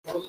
Voilà,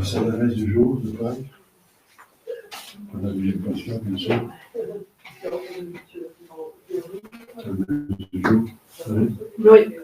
c'est la messe du jour de Pâques. On a vu les patients, bien sûr. C'est la messe du jour. Oui. Oui.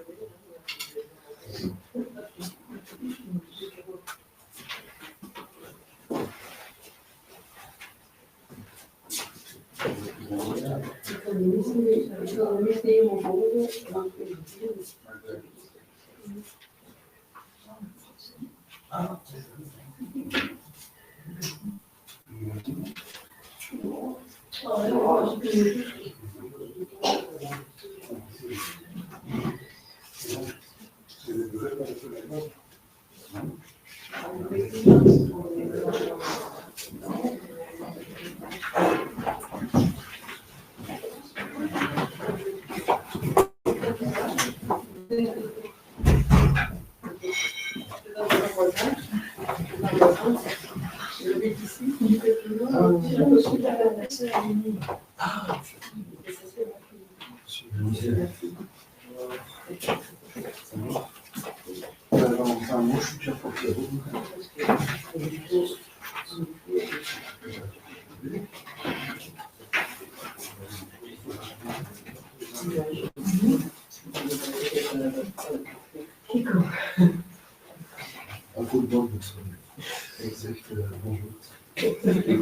Exact, bonjour. Écoutez,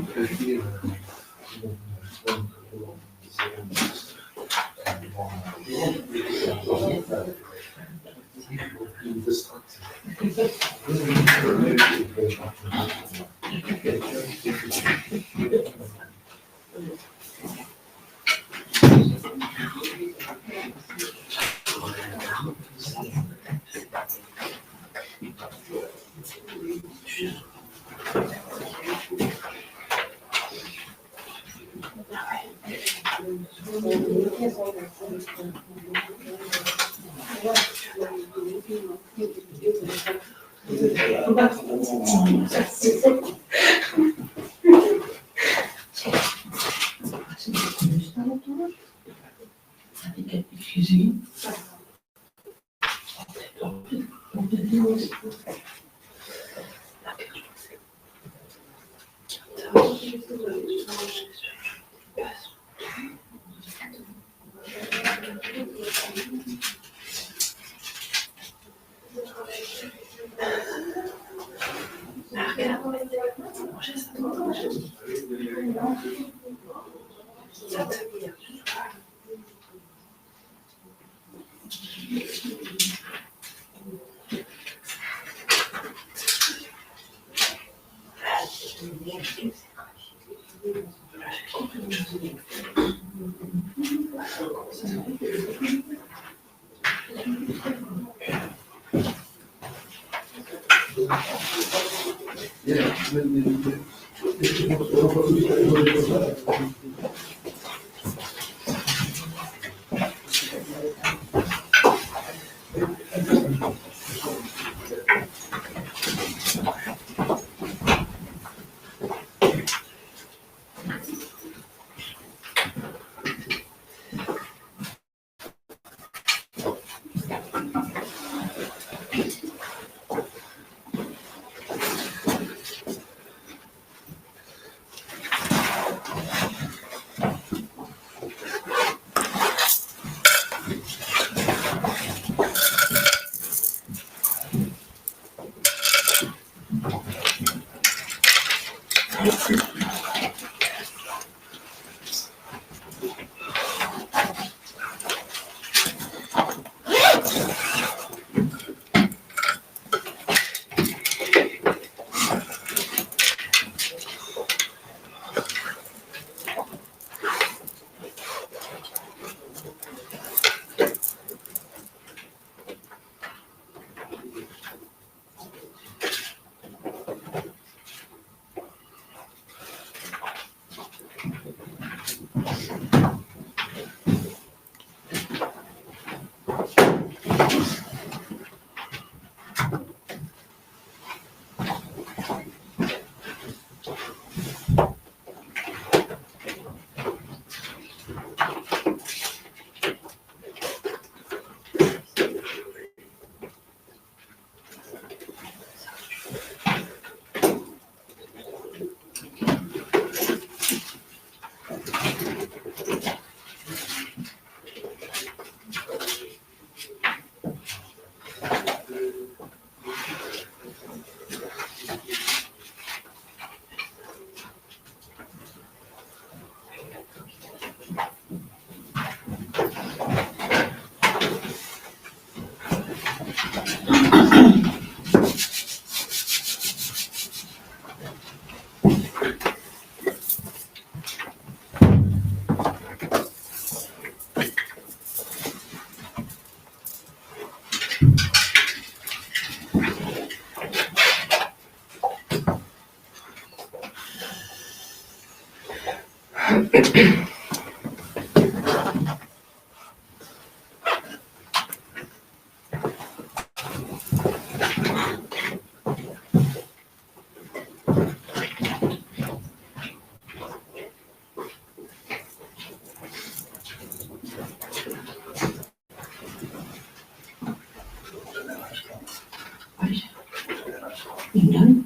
Bilmem.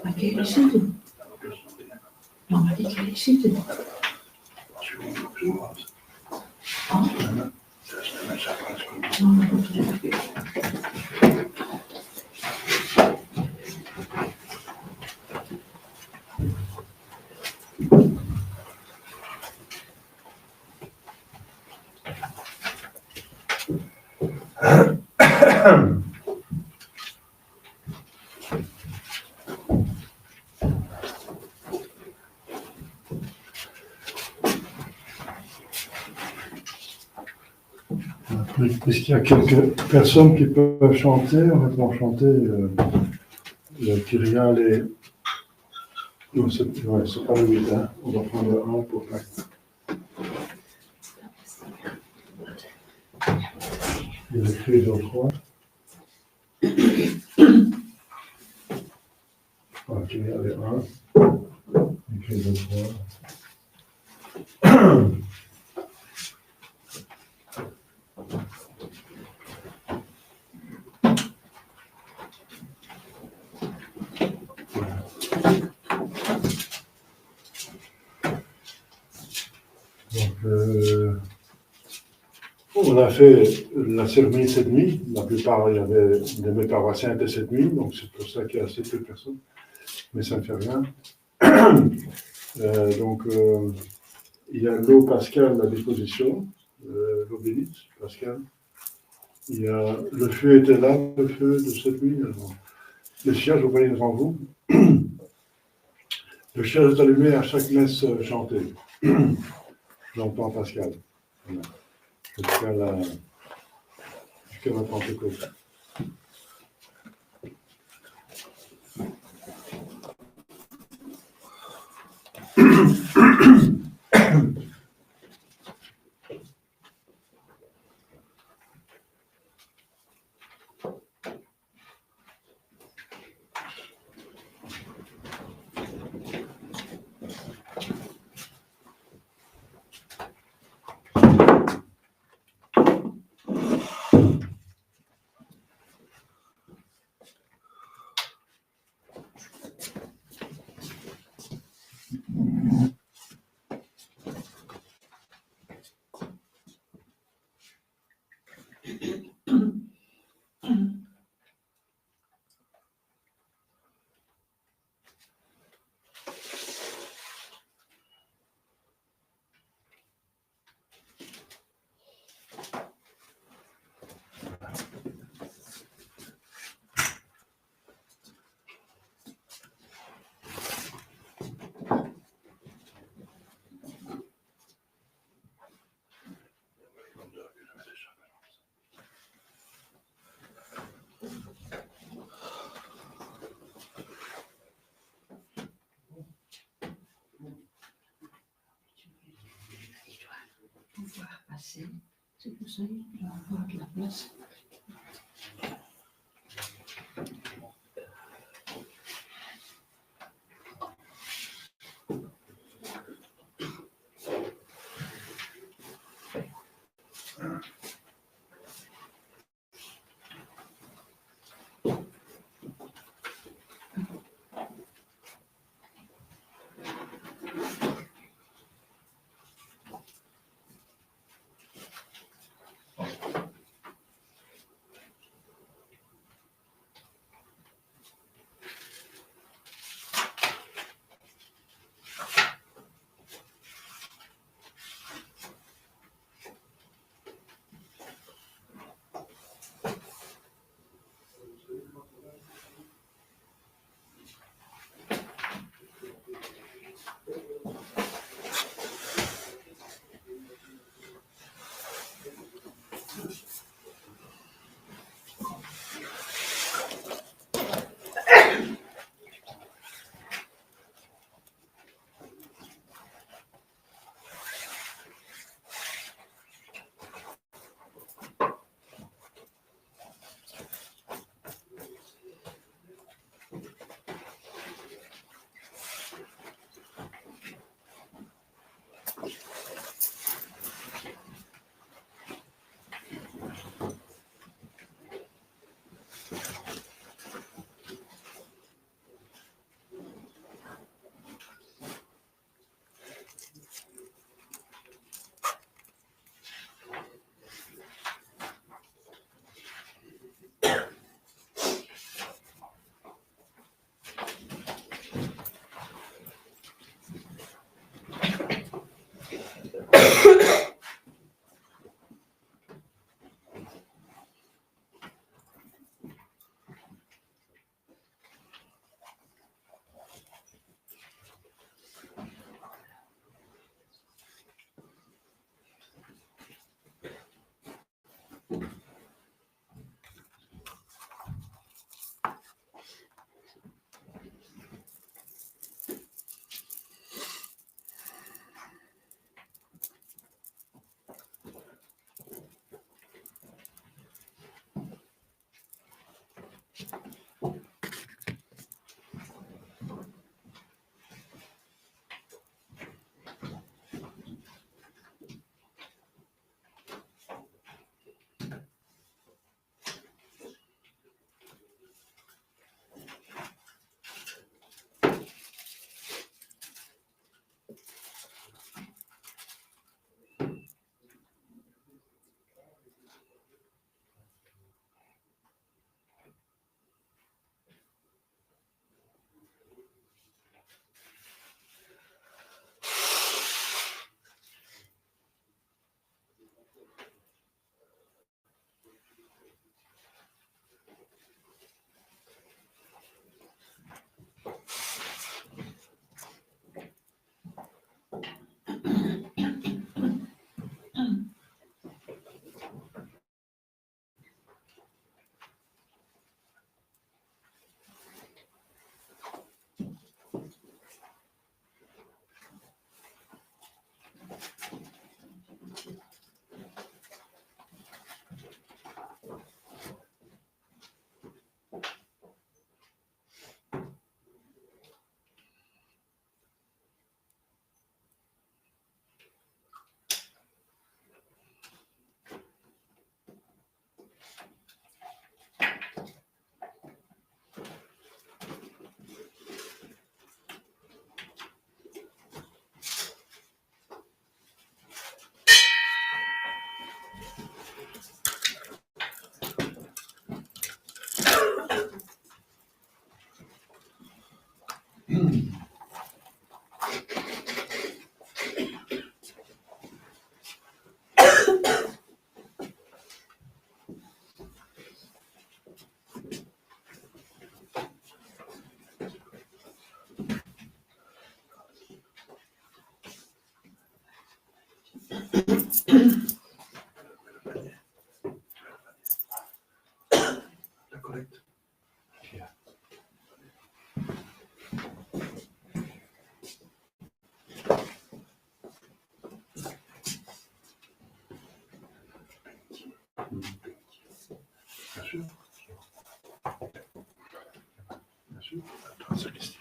Belki yerleşirdi. Normalde yerleşirdi. Oui, puisqu'il y a quelques personnes qui peuvent chanter, en fait, vont chanter le Kyrial et... Non, c'est pas le 8, hein. On va prendre le 1 pour faire. Il y a écrit le 3. Ah, Kyrial est 1. Écrit le 3. Donc, on a fait la cérémonie cette nuit. La plupart, il y avait de mes paroissiens étaient cette nuit, donc c'est pour ça qu'il y a assez peu de personnes. Mais ça ne fait rien. Donc, il y a l'eau pascale à disposition, l'eau bénite pascale. Il y a, le feu était là, le feu de cette nuit. Alors, le cierge, vous voyez devant vous. Le cierge est allumé à chaque messe chantée. J'entends Pascal. Voilà. Jusqu'à la Pentecôte. Pouvoir passer, c'est pour ça qu'il doit avoir de la place. La collecte. Bien sûr. Bien sûr. Attends, ça glisse.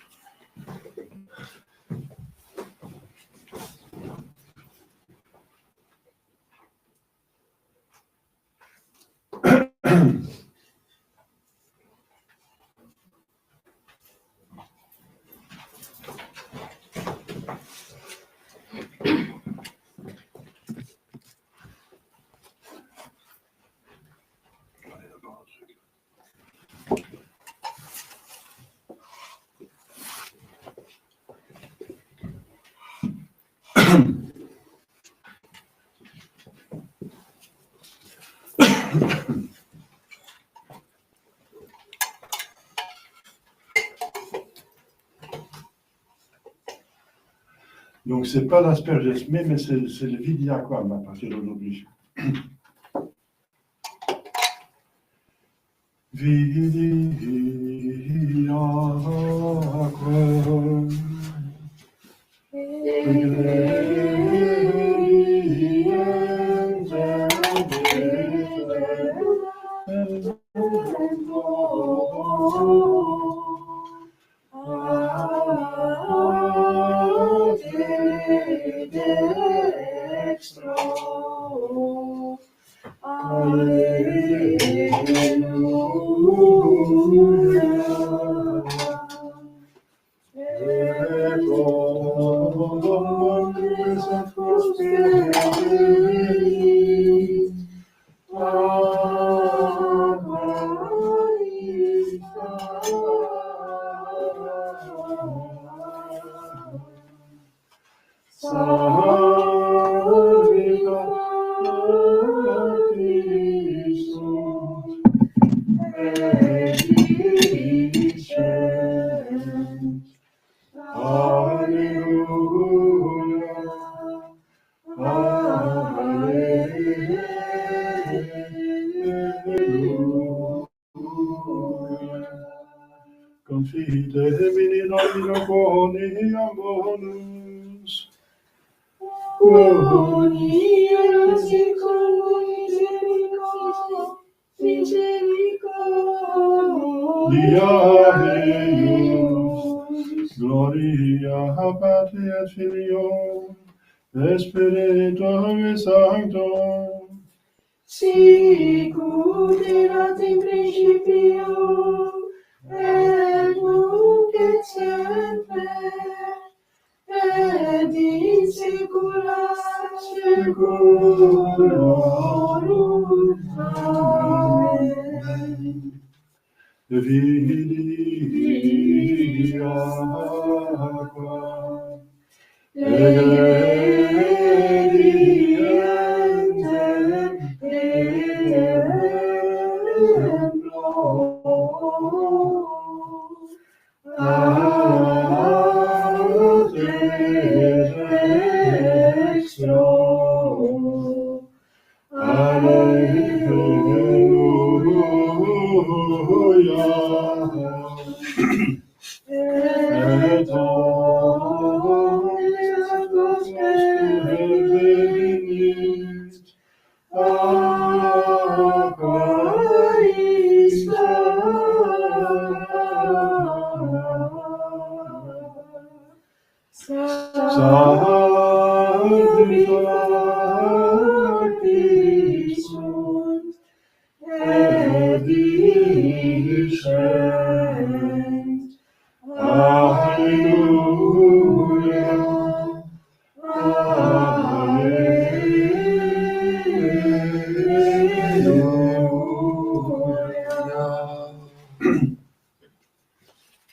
Donc, ce n'est pas l'aspergesme, mais c'est le vidiaquam à partir d'aujourd'hui. Vidiaquam. Confide mini nomino boni amonus. Dia Deus, gloria Patri et Filio, et Spiritus Sancto, sicut erat in principio, et nunc et semper, et in saecula saeculorum. Amen. Vidiaquam.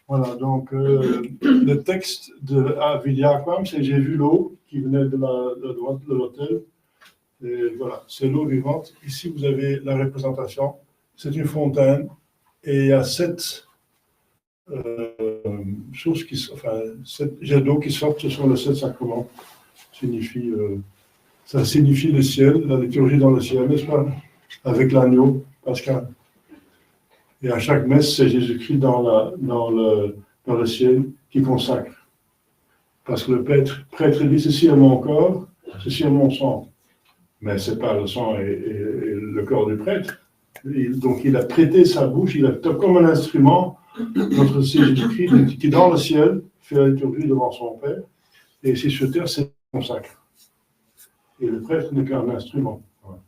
Voilà, donc le texte de Vidyakam, c'est j'ai vu l'eau qui venait de l'autel. Et voilà, c'est l'eau vivante. Ici, vous avez la représentation. C'est une fontaine et il y a 7 choses enfin, 7 jets d'eau qui sortent. Ce sont les 7 sacrements. Ça signifie le ciel, la liturgie dans le ciel, n'est-ce pas? Avec l'agneau pascal. Et à chaque messe, c'est Jésus-Christ dans le ciel qui consacre. Parce que le prêtre dit, ceci est mon corps, ceci est mon sang. Mais ce n'est pas le sang et le corps du prêtre. Donc il a prêté sa bouche, il a comme un instrument, notre Jésus-Christ qui dans le ciel fait la liturgie devant son Père. Et ici sur terre, c'est son sacre. Et le prêtre n'est qu'un instrument. Voilà.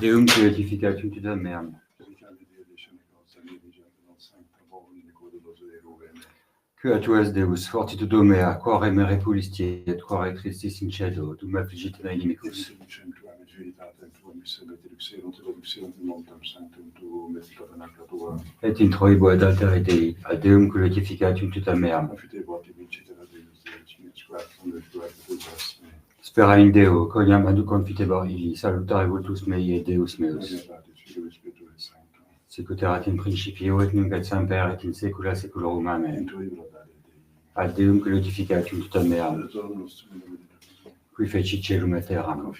Deum purificatum tuta meam. Quatuas Deus fortitudo mea, quare me repulisti et quare Christis in cedo, dum affligit in inimicus. Et introibo ad altere Dei, ad Deum glorificatum tuta meam. Spera in Deo, coniam adu confitebor illi, salutare vultus mei et Deus meus. Sicut erat in principio et nunc et semper et in saecula saeculorum. Amen. Ad Deum glorificatum tuta meam, qui fecit celum et terram.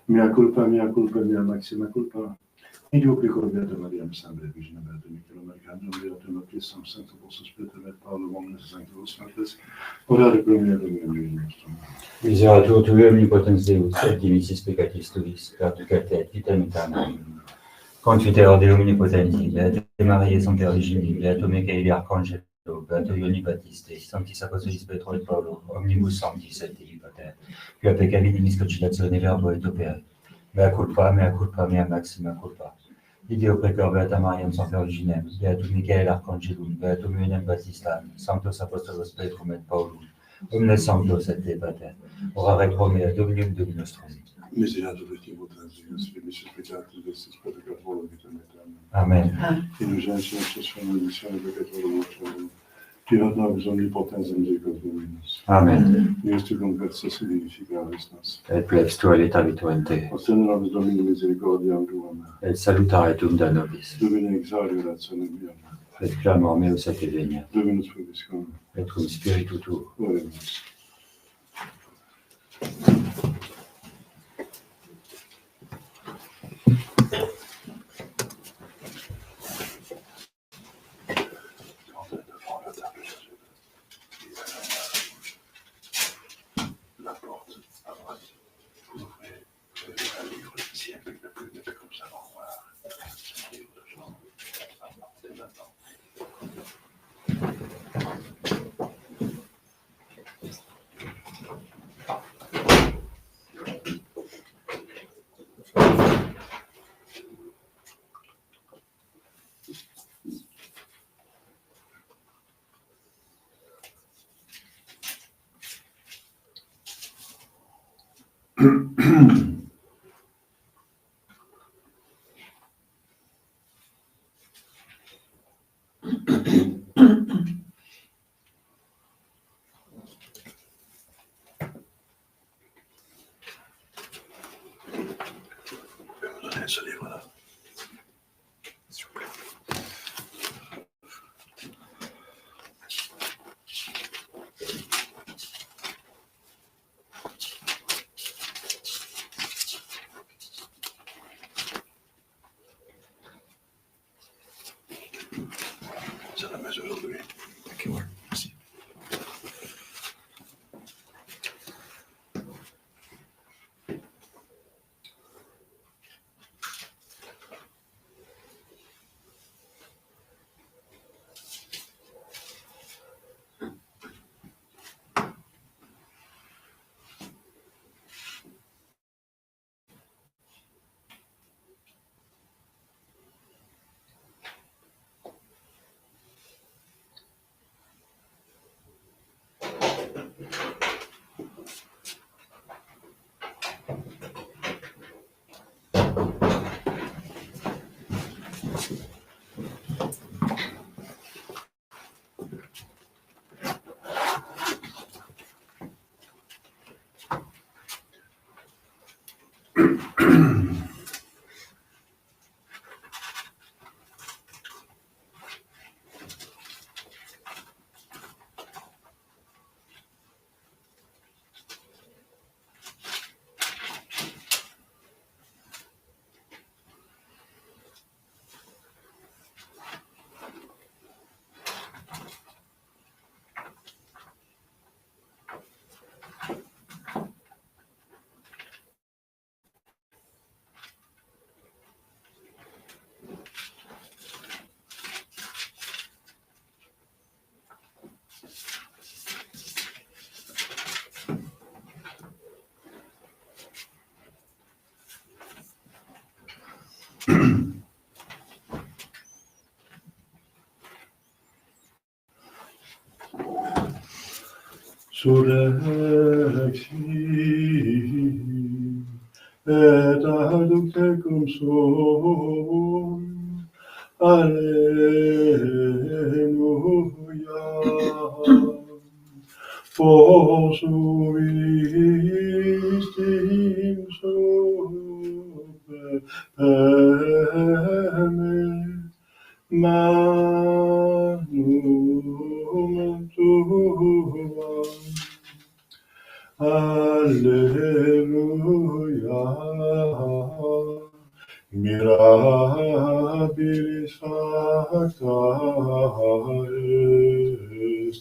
Mea culpa, mea maxima culpa. Io precordiate Mariam sempre vicina a te, che non mercando via te, ma che sam santo posso aspettare Paolo, uomo santos santos, orare per me del nostro. Miseratur tui omnipotens Deus, et dimissis peccatis tuis, perducate et vitam aeternam. Confiteor Dei omnipotenti, Beate Mariae Sancta Virgine, Beato Michael Arcangelo, Beato Ioni Battiste, Sanctis Apostolis Petro et Paulo, omnibus sanctis et Dei Pater, quia peccabilis cogitatione verbo et opere. Mea culpa, mea maxima culpa. Ideo precor Beata Mariam Sancta Virginem, Beatum Michael Arcangelum, Beatum Ionem Baptistam, Sanctos Apostolos Petrum et Paulum, omnes sanctos et Dei Pater, orare pro mea Dominum Domini nostrum. Miserator Deus, finis peccatis vestis peccator vitam aeternam. Amen. Indulgentia nostra benedictione peccatorum nostrum. Fiat nobis omnipotens misericordiae Dominus. Amen. Dies tu conversus vivificaris nos. Et plebs tua letavito in te. Ostende nobis Domini misericordiam tuam. Et salutare tum da nobis. Domine exaudi orationem meam. Et clamor meus et venia. Dominus vobiscum. Et cum spiritu tuo. Oremus. Ce livre-là. S'il vous plaît. C'est la messe aujourd'hui. Ok, ouais, merci. Surexi et adductecum sum. Alleluia. Posuistim super manum tuam. Alleluia. Mirabilis facta est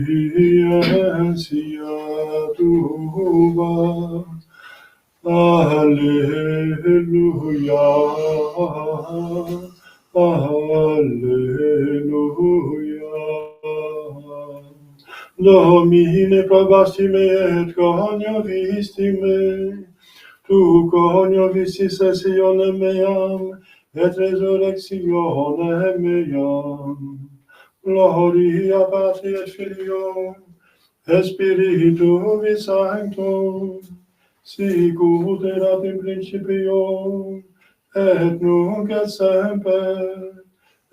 scientia tua. Alleluia. Alleluia. Domine probasti me et coniovisti me. Tu coniovisti sessione meam, et resurrectione meam. Gloria Patri et Filio, et Spiritui Sancto, sic ut erat in principio, et nunc et semper,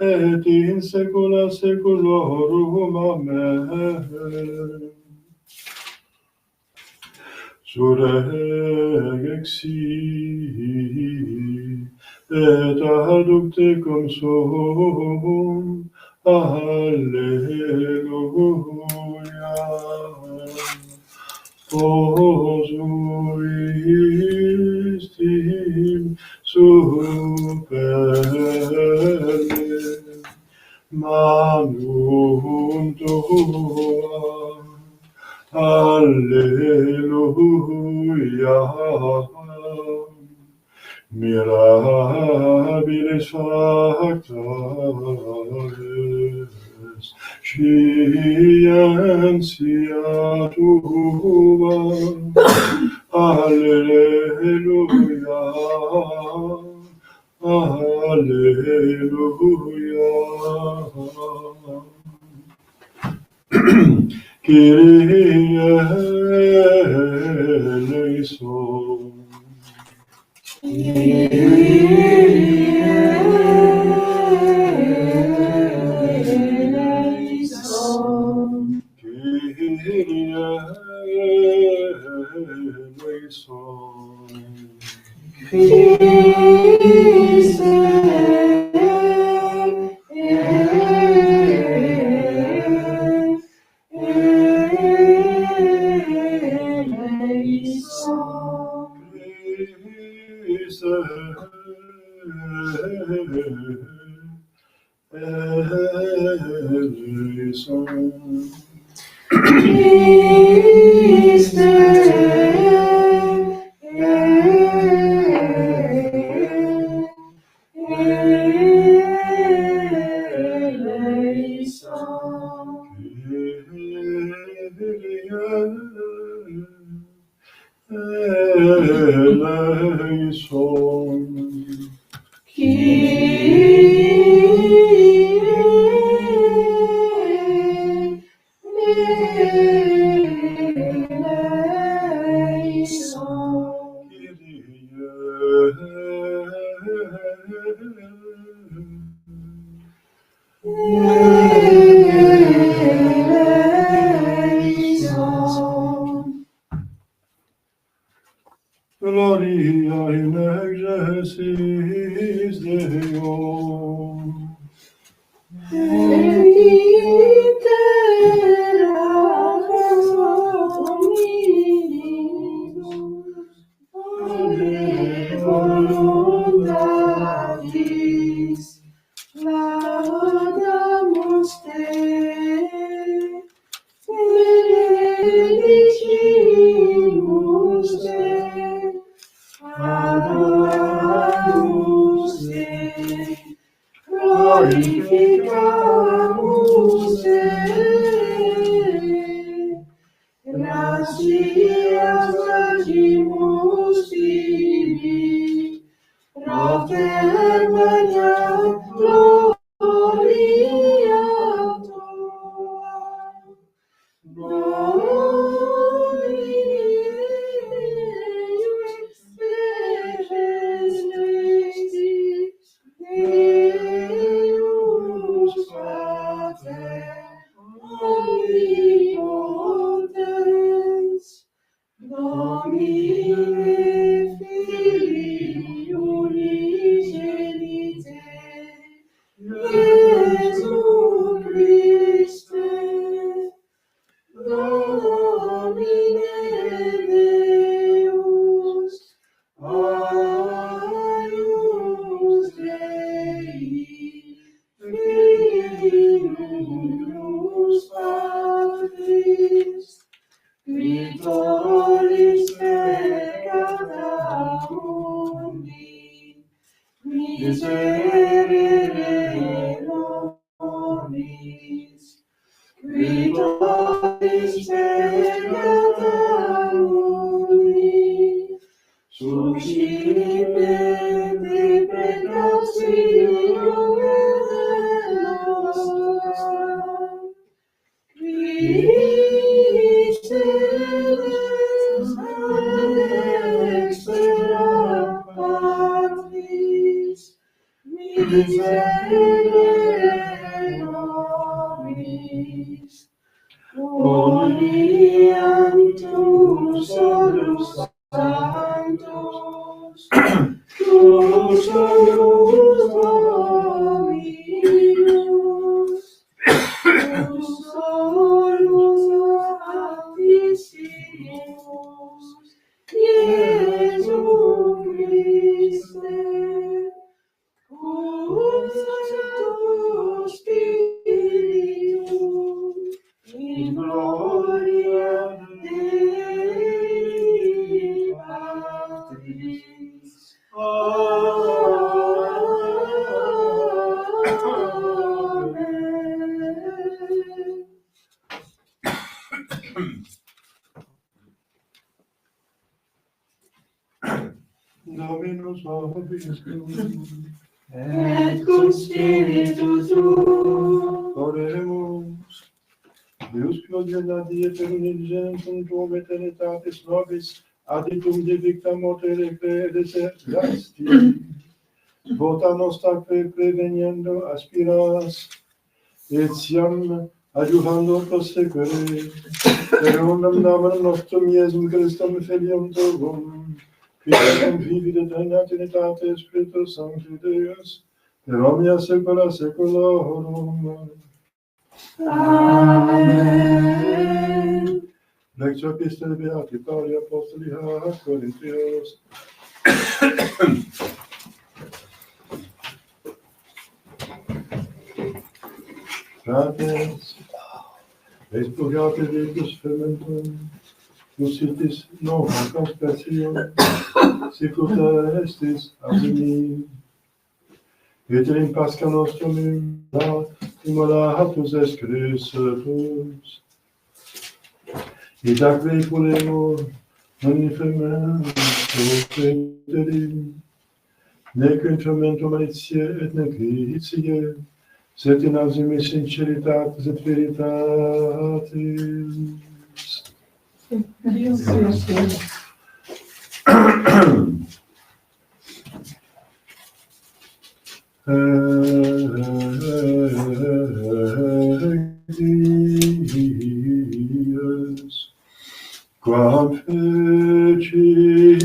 et in saecula saeculorum. Amen. Surexi et adductecum sum. Alleluia. Posuistim super manum tuam. Alleluia. Mirabilis facta est scientia tua. Alleluia. Alleluia. Kyrie eleison. Gloria in excelsis Deo. Laudamus te, benedicimus te, adoramus te, glorificamus te. Gratias agimus tibi, Roter magnam gloria tua, Domine species Deus Pater omnipotens, Domine Filii unigenite, Iesu Christe, Domine Deus, Agnus Dei, Filius Patris, Victoris peccata mundi, miserere nobis. Victoris peccata mundi, suscipe de peccatione nostra. Christe extra patris, miserere nobis. Boniam tu solus sanctus, tu solus Dominus, tu solus Altissimus, Iesu Christe, cum Sanctus Spiritus, in gloria Dei Patris. Amen. Dominus vobiscum. Et cum spiritu tuo. Oremus. Deus Claudia die eternidem sunt eternitatis nobis, aditum divicta morte recreesti. Vota nostra preveniendo aspiras, et siam adjuvando prosequere, per onam namen nostrum Iesum Christum filium tuum, qui vivit et regnat in etate Spiritus Sancti Deus, per omnia saecula saeculorum. Amen. Lectio Epistolae Beati Pauli Apostoli a Corinthios. Fratres, expurgate vicus fermentum, lucitis nova conspecium, sicuta estis avini, et in Pascha nostrum immolatus est Christus. Et acque pulemur, non infirmem, preterim, nec in fermentum malitiae et nec vitiae, sed in ausime sinceritatis et veritatis. Dies, quam fecit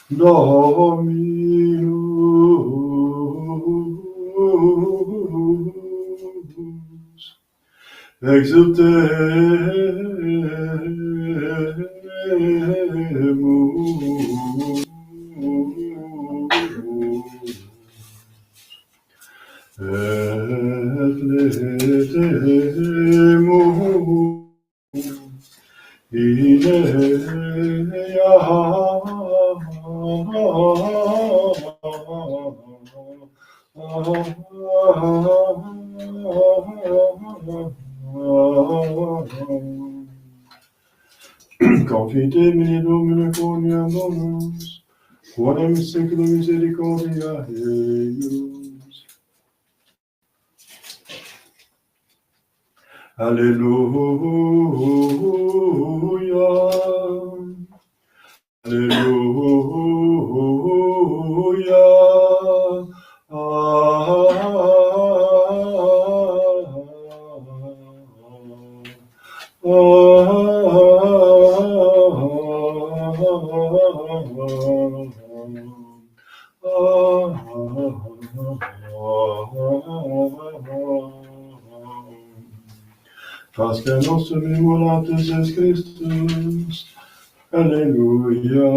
Dominus, exultemus, et letemus in ea confite mini Domine coniam bonus, quodam seculum misericordia eius. Alleluia. Alleluia. Pascha nostrum immolatus est Christus. Alleluia.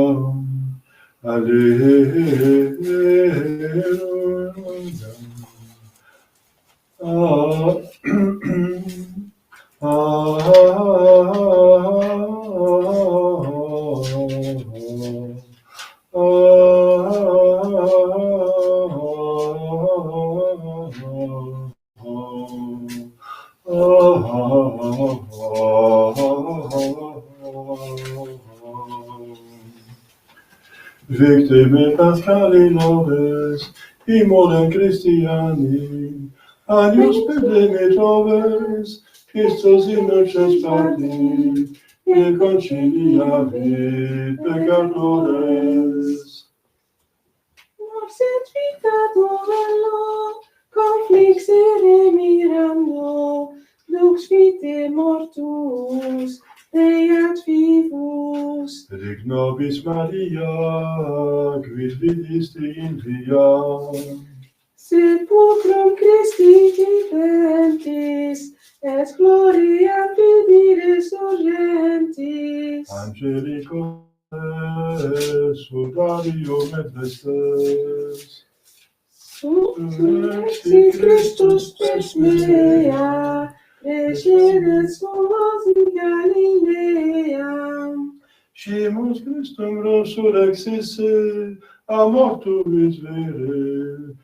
Victime Paschali nobis, immolem Christiani, agnus pedem nobis, Christus innocens parti, reconciliavit peccatores. Nos et vita dovello, conflixere mirando, lux vitae mortus, deat vivus. Dic nobis Maria, quid vidisti in via, Sepulcrum Christi viventis, et gloria Fidi resurgentis. angelico sudarium et vestes. Surrexit Christus pes mea, regenet solas in Galilea. Scimus Christum resurrexisse, a mortuis vere,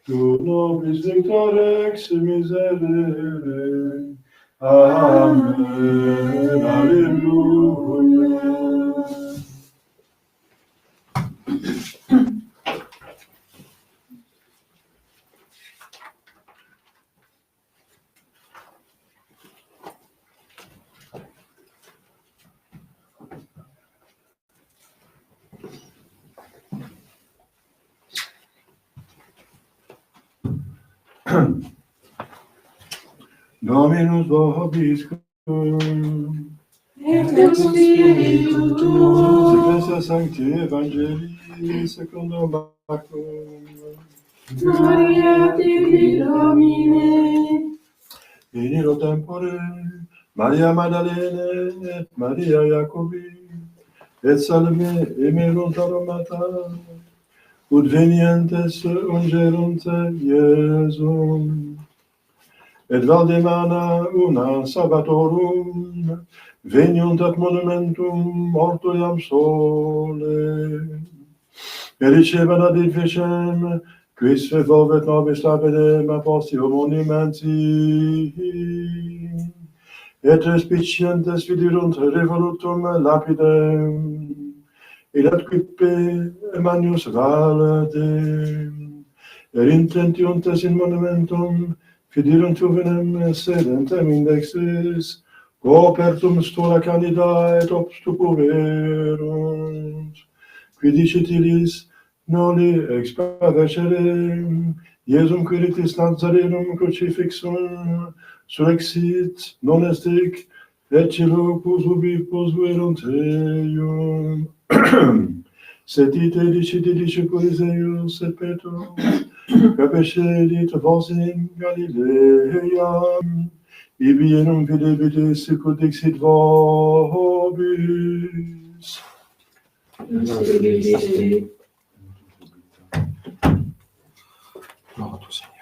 tu nobis victor ex miserere. Amen. Alleluia. Dominus vobiscum. Et spiritu tuo. Ecclesia Sancti Evangelii secundum Marcum. Gloria tibi, Domine. In illo tempore, Maria Maddalene et Maria Jacobi, et Salome emerunt aromata, ut venientes ungerunt Iesum. Et Valdemana una sabbatorum, veniunt ad monumentum mortuam sole, et ricevat ad edificem, quis revolvet nobis lapidem apostio monumenti, et respicientes vidirunt revolutum lapidem, et adquipe Emmanuus valde, et intentiuntes in monumentum, fidirunt juvenem sedentem indexis, copertum stura candida et obstupuverunt, qui dicit illis, noli expadecere, Iesum Quiritis Nazarenum crucifixum, surrexit, non estic, et cilopus ubi posuerunt eium. Setite dicit discipulis eius et Petrus, capescelit vos in Galileam, ibi enum videbite sicut dixit vobis. Gloire à toi, Seigneur.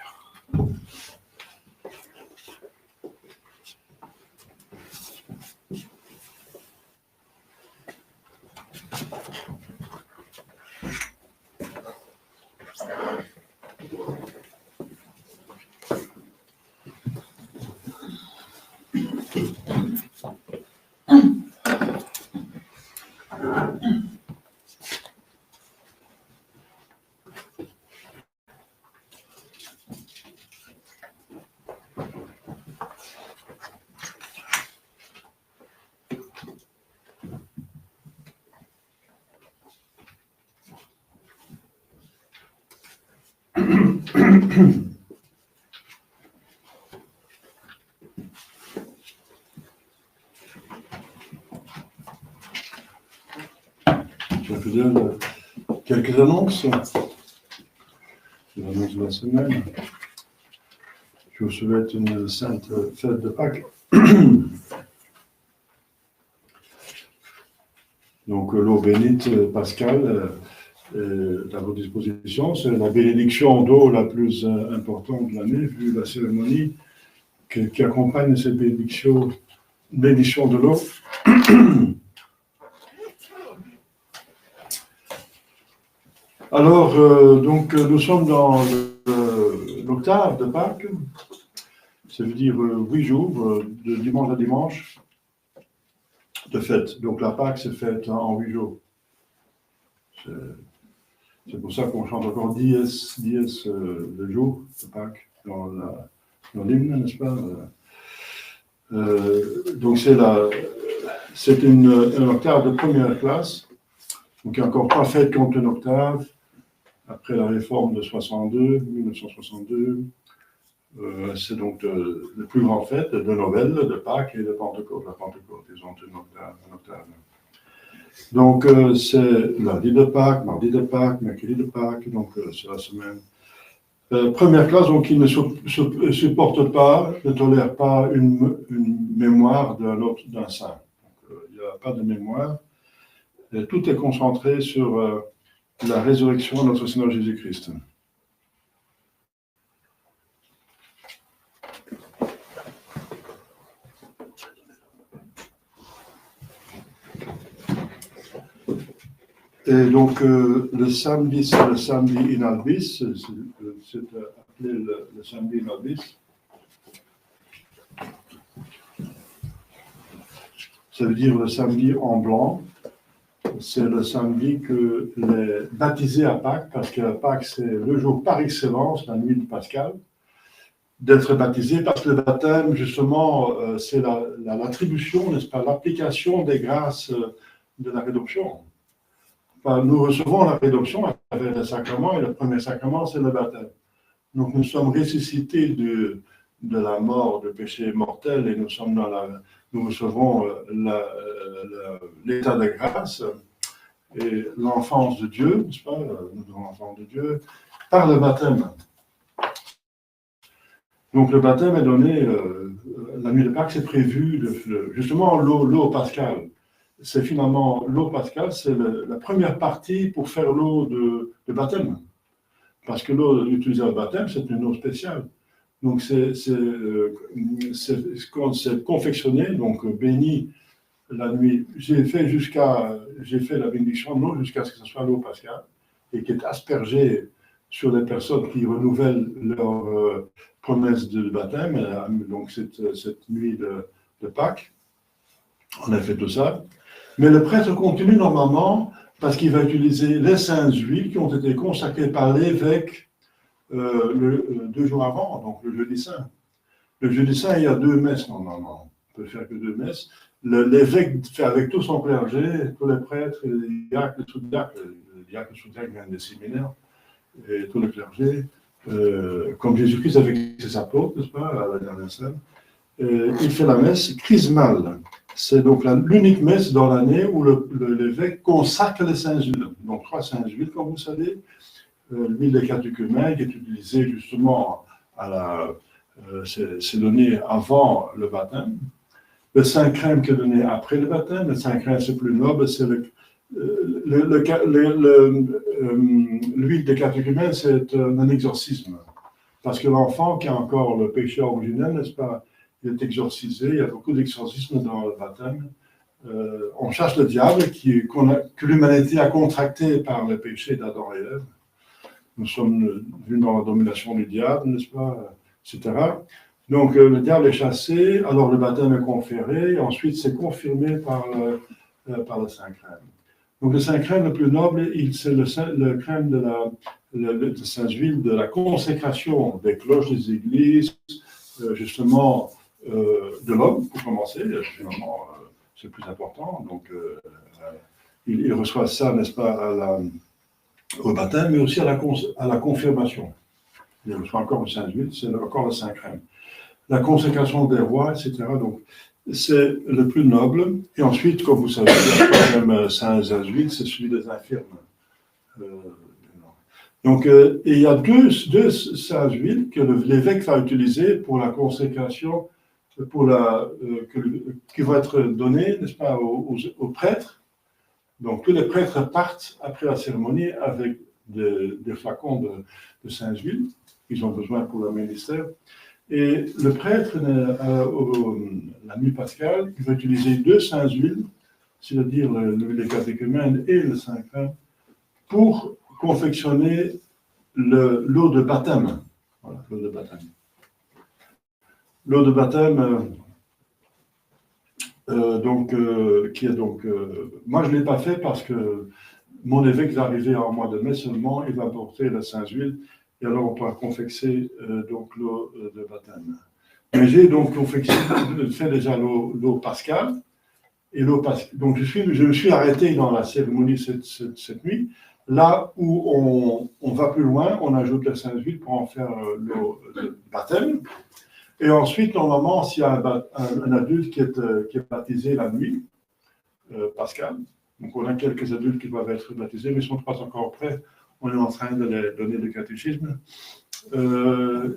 Je vais dire quelques annonces. L'annonce de la semaine. Je vous souhaite une sainte fête de Pâques. Donc l'eau bénite pascale est à votre disposition. C'est la bénédiction d'eau la plus importante de l'année, vu la cérémonie qui accompagne cette bénédiction de l'eau. Alors, donc, nous sommes dans l'octave de Pâques, ça veut dire 8 jours, de dimanche à dimanche, de fête. Donc, la Pâques se fête en 8 jours. C'est pour ça qu'on chante encore dies le jour de Pâques dans l'hymne, n'est-ce pas? Donc, c'est une octave de première classe, donc qui n'est encore pas faite contre une octave. Après la réforme de 1962, c'est donc les plus grandes fêtes de Noël, de Pâques et de Pentecôte. La Pentecôte, ils ont une octave. Donc, c'est lundi de Pâques, mardi de Pâques, mercredi de Pâques, donc c'est la semaine. Première classe, donc, qui ne supporte pas, ne tolère pas une mémoire d'un saint. Il n'y a pas de mémoire. Et tout est concentré sur la résurrection de notre Seigneur Jésus-Christ. Et donc, le samedi, c'est le samedi in albis, c'est appelé le samedi in albis. Ça veut dire le samedi en blanc. C'est le samedi que les baptisés à Pâques, parce que Pâques, c'est le jour par excellence, la nuit de Pascal, d'être baptisé, parce que le baptême, justement, c'est l'attribution, n'est-ce pas, l'application des grâces de la rédemption. Enfin, nous recevons la rédemption à travers les sacrements, et le premier sacrement, c'est le baptême. Donc nous sommes ressuscités de la mort, du péché mortel, et nous recevons l'état de grâce et l'enfance de Dieu, n'est-ce pas, nous sommes enfants de Dieu, par le baptême. Donc le baptême est donné, la nuit de Pâques, c'est prévu, justement l'eau pascale. C'est finalement, l'eau pascale, c'est la première partie pour faire l'eau de baptême. Parce que l'eau utilisée au baptême, c'est une eau spéciale. Donc c'est confectionné, donc béni la nuit. J'ai fait la bénédiction de l'eau jusqu'à ce que ce soit l'eau pascale, et qui est aspergée sur les personnes qui renouvellent leur promesse de baptême, donc cette nuit de Pâques. On a fait tout ça. Mais le prêtre continue normalement parce qu'il va utiliser les saintes huiles qui ont été consacrées par l'évêque 2 jours avant, donc le jeudi saint. Le jeudi saint, il y a 2 messes normalement. On peut faire que 2 messes. L'évêque fait avec tout son clergé, tous les prêtres, les diacres, les sous-diacres. Les diacres et les sous-diacres viennent des séminaires, et tout le clergé, comme Jésus-Christ avec ses apôtres, n'est-ce pas, à la dernière scène. Il fait la messe chrismale. C'est donc l'unique messe dans l'année où l'évêque consacre les saintes huiles. Donc 3 saintes huiles, comme vous savez. L'huile des catéchumènes qui est utilisée justement c'est donné avant le baptême. Le saint crème qui est donné après le baptême. Le saint crème, c'est plus noble, c'est l'huile des catéchumènes, c'est un exorcisme. Parce que l'enfant qui a encore le péché originel, n'est-ce pas, il est exorcisé, il y a beaucoup d'exorcismes dans le baptême. On chasse le diable que l'humanité a contracté par le péché d'Adam et Ève. Nous sommes venus dans la domination du diable, n'est-ce pas, etc. Donc le diable est chassé, alors le baptême est conféré, et ensuite c'est confirmé par le saint crème. Donc le saint crème le plus noble, c'est le crème de saint huile de la consécration des cloches des églises, justement de l'homme, pour commencer, finalement c'est le plus important. Donc il reçoit ça, n'est-ce pas, au baptême, mais aussi à la confirmation. Il reçoit encore le saint huile, c'est encore le saint crème. La consécration des rois, etc. Donc, c'est le plus noble. Et ensuite, comme vous savez, le troisième saint huile, c'est celui des infirmes. Donc, et il y a deux saints huiles que l'évêque va utiliser pour la consécration, qui vont être données, n'est-ce pas, aux prêtres. Donc, tous les prêtres partent après la cérémonie avec des flacons de saintes huiles qu'ils ont besoin pour leur ministère. Et le prêtre, la nuit pascale, il va utiliser 2 saintes huiles, c'est-à-dire l'huile des catéchumènes et le saint crème, pour confectionner l'eau de baptême. Voilà, l'eau de baptême. L'eau de baptême, moi je ne l'ai pas fait parce que mon évêque va arriver en mois de mai seulement, il va porter la sainte huile, et alors on pourra confectionner donc l'eau de baptême. Mais j'ai donc fait déjà l'eau pascale, et donc je me suis arrêté dans la cérémonie cette nuit, là où on va plus loin, on ajoute la sainte huile pour en faire l'eau de baptême. Et ensuite, normalement, s'il y a un adulte qui est baptisé la nuit pascale, donc on a quelques adultes qui doivent être baptisés, mais ils ne sont pas encore prêts, on est en train de les donner le catéchisme.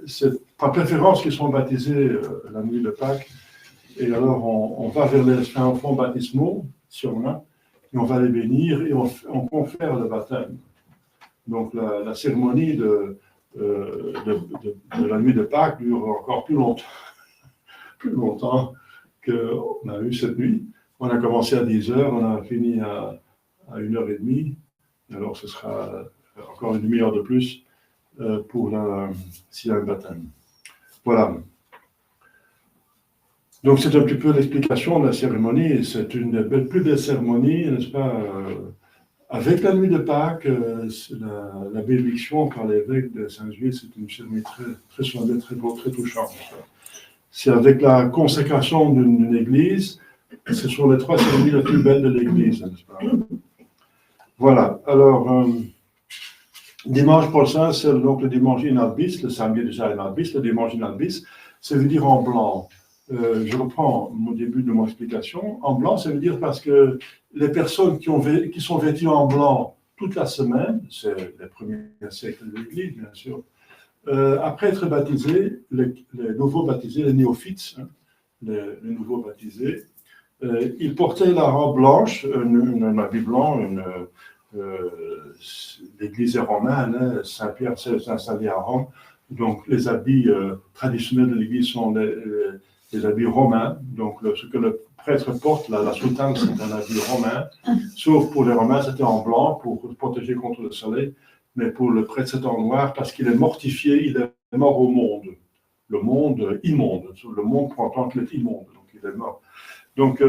C'est par préférence qu'ils sont baptisés la nuit de Pâques, et alors on va vers les enfants baptismaux, si on a, et on va les bénir, et on confère le baptême. Donc la cérémonie de la nuit de Pâques dure encore plus longtemps qu'on a eu cette nuit. On a commencé à 10h, on a fini à 1h30, alors ce sera encore une demi-heure de plus pour s'il y a un baptême. Voilà. Donc c'est un petit peu l'explication de la cérémonie. C'est une des plus belles cérémonies, n'est-ce pas, avec la nuit de Pâques, la bénédiction par l'évêque de Saint-Gilles, c'est une cérémonie très, très solennelle, très beau, très touchante. C'est avec la consécration d'une église, ce sont les 3 cérémonies les plus belles de l'église, n'est-ce pas? Voilà, alors, Dimanche prochain, c'est donc le dimanche in albis, le samedi déjà in albis, le dimanche in albis, ça veut dire en blanc. Je reprends mon début de mon explication. En blanc, ça veut dire parce que les personnes qui sont vêtues en blanc toute la semaine, c'est les premiers siècles de l'Église, bien sûr, après être baptisés, les nouveaux baptisés, les néophytes, hein, les nouveaux baptisés, ils portaient la robe blanche, un habit blanc, l'Église est romaine, hein, Saint-Pierre s'est installé à Rome, donc les habits traditionnels de l'Église sont les habits romains, donc ce que le prêtre porte, la soutane, c'est un habit romain, sauf pour les Romains, c'était en blanc pour se protéger contre le soleil, mais pour le prêtre, c'est en noir parce qu'il est mortifié, il est mort au monde, le monde immonde, le monde pour entendre qu'il est immonde, donc il est mort. Donc,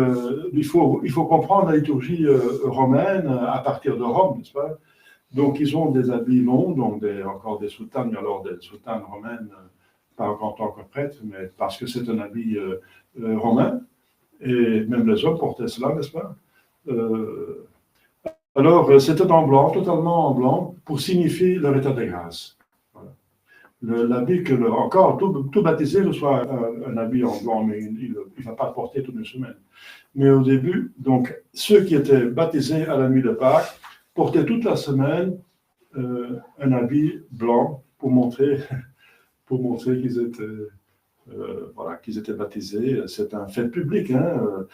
il faut comprendre la liturgie romaine à partir de Rome, n'est-ce pas? Donc, ils ont des habits longs, donc encore des soutanes, alors des soutanes romaines, pas en tant que prêtre, mais parce que c'est un habit romain, et même les hommes portaient cela, n'est-ce pas? Alors, c'était en blanc, totalement en blanc, pour signifier leur état de grâce. L'habit que, encore, tout baptisé reçoit un habit en blanc, mais il ne va pas le porter toute une semaine. Mais au début, donc, ceux qui étaient baptisés à la nuit de Pâques portaient toute la semaine un habit blanc pour montrer qu'ils étaient baptisés. C'est un fait public. Hein.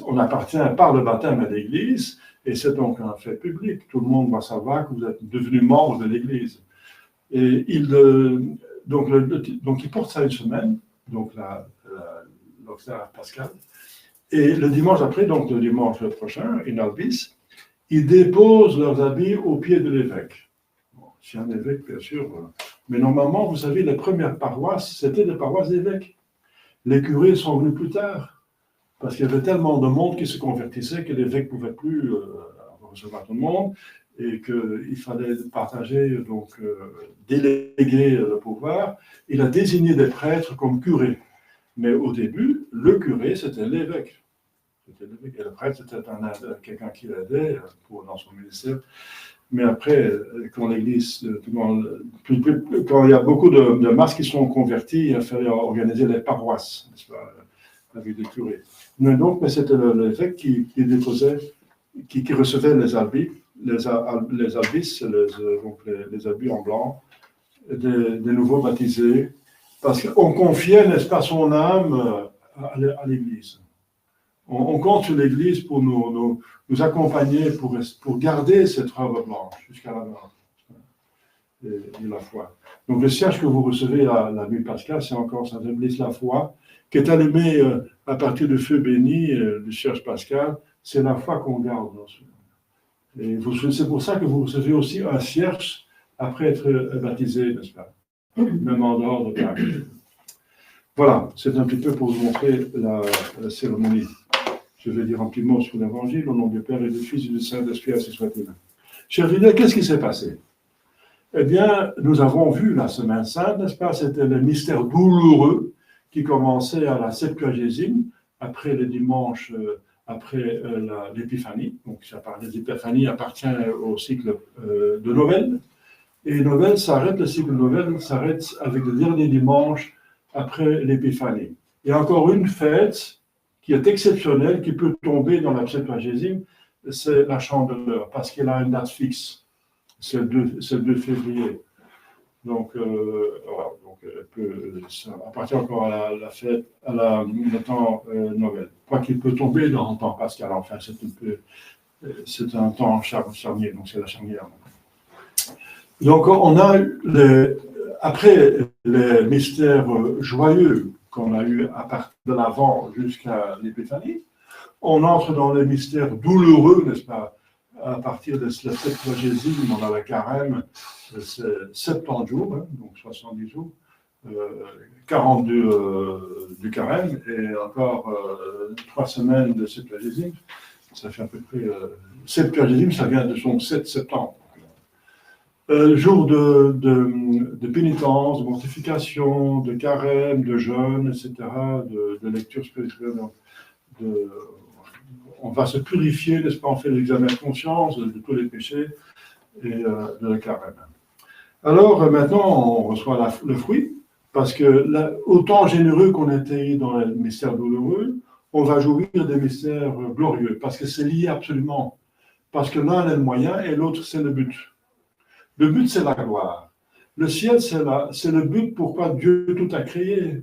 On appartient par le baptême à l'Église, et c'est donc un fait public. Tout le monde va savoir que vous êtes devenu membre de l'Église. Et donc il porte ça une semaine, donc l'Oxyre pascal. Et le dimanche après, donc le dimanche prochain, in albis, ils déposent leurs habits aux pieds de l'évêque. Bon, c'est un évêque, bien sûr. Mais normalement, vous savez, les premières paroisses, c'était des paroisses d'évêques. Les curés sont venus plus tard, parce qu'il y avait tellement de monde qui se convertissait que l'évêque ne pouvait plus recevoir tout le monde, et qu'il fallait partager, donc déléguer le pouvoir. Il a désigné des prêtres comme curés. Mais au début, le curé, c'était l'évêque. Et le prêtre, c'était quelqu'un qui l'aidait dans son ministère. Mais après, quand l'Église, quand il y a beaucoup de masses qui sont convertis, il fallait organiser les paroisses, n'est-ce pas, avec des curés. Mais c'était l'évêque qui déposait, qui recevait les habits, les habits, les habits en blanc, des nouveaux baptisés, parce qu'on confiait, n'est-ce pas, son âme à l'Église. On compte sur l'Église pour nous accompagner, pour garder cette robe blanche jusqu'à la mort et la foi. Donc le cierge que vous recevez à la nuit pascale, c'est encore ça symbolise la foi, qui est allumée à partir du feu béni, du cierge pascal, c'est la foi qu'on garde. Et c'est pour ça que vous recevez aussi un cierge après être baptisé, n'est-ce pas? Même en dehors de Pâques. Voilà, c'est un petit peu pour vous montrer la cérémonie. Je vais dire un petit mot sur l'Évangile, au nom du Père et du Fils et du Saint-Esprit, ainsi soit-il. Chers fidèles, qu'est-ce qui s'est passé? Eh bien, nous avons vu la Semaine Sainte, n'est-ce pas? C'était le mystère douloureux qui commençait à la Septuagésime, après le dimanche, après l'Épiphanie. Donc, les Épiphanies appartient au cycle de Noël. Et Noël s'arrête, le cycle de Noël s'arrête avec le dernier dimanche après l'Épiphanie. Il y a encore une fête qui est exceptionnelle, qui peut tomber dans la Septuagésime, c'est la Chandeleur, parce qu'elle a une date fixe. C'est le 2 février. Donc, voilà, ça appartient encore à la fête, le temps Noël. Quoi qu'il peut tomber dans le temps pascal, enfin, c'est un temps charnier, donc c'est la charnière. Donc, on a après les mystères joyeux qu'on a eu à partir de l'Avent jusqu'à l'Épiphanie, on entre dans les mystères douloureux, n'est-ce pas? À partir de la Septuagésime, on a la carême, c'est 70 jours, hein, donc 70 jours, 42 du carême, et encore 3 semaines de Septuagésime. Ça fait à peu près... Septuagésime, ça vient de son 7 septembre. Jour de pénitence, de mortification, de carême, de jeûne, etc., de lecture spirituelle. On va se purifier, n'est-ce pas? On fait l'examen de conscience de tous les péchés et de la carême. Alors maintenant, on reçoit le fruit, parce que autant généreux qu'on était dans le mystère douloureux, on va jouir des mystères glorieux, parce que c'est lié absolument. Parce que l'un est le moyen et l'autre c'est le but. Le but c'est la gloire. Le ciel c'est le but pourquoi Dieu tout a créé.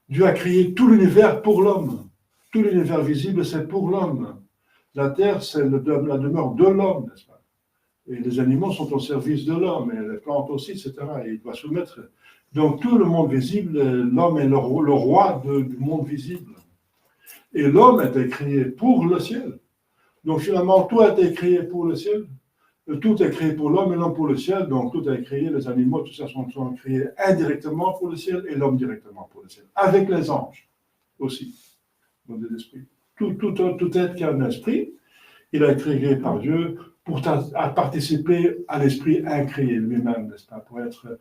Dieu a créé tout l'univers pour l'homme. Tout l'univers visible c'est pour l'homme. La terre c'est la demeure de l'homme, n'est-ce pas? Et les animaux sont au service de l'homme, et les plantes aussi, etc. Et il doit soumettre. Donc tout le monde visible, l'homme est le roi du monde visible. Et l'homme a été créé pour le ciel. Donc finalement, tout a été créé pour le ciel. Tout est créé pour l'homme et l'homme pour le ciel. Donc tout est créé, les animaux, tout ça sont créés indirectement pour le ciel et l'homme directement pour le ciel. Avec les anges aussi, dans des esprits. Tout être qui a un esprit, il a été créé par Dieu pour participer à l'esprit incréé lui-même, n'est-ce pas, pour être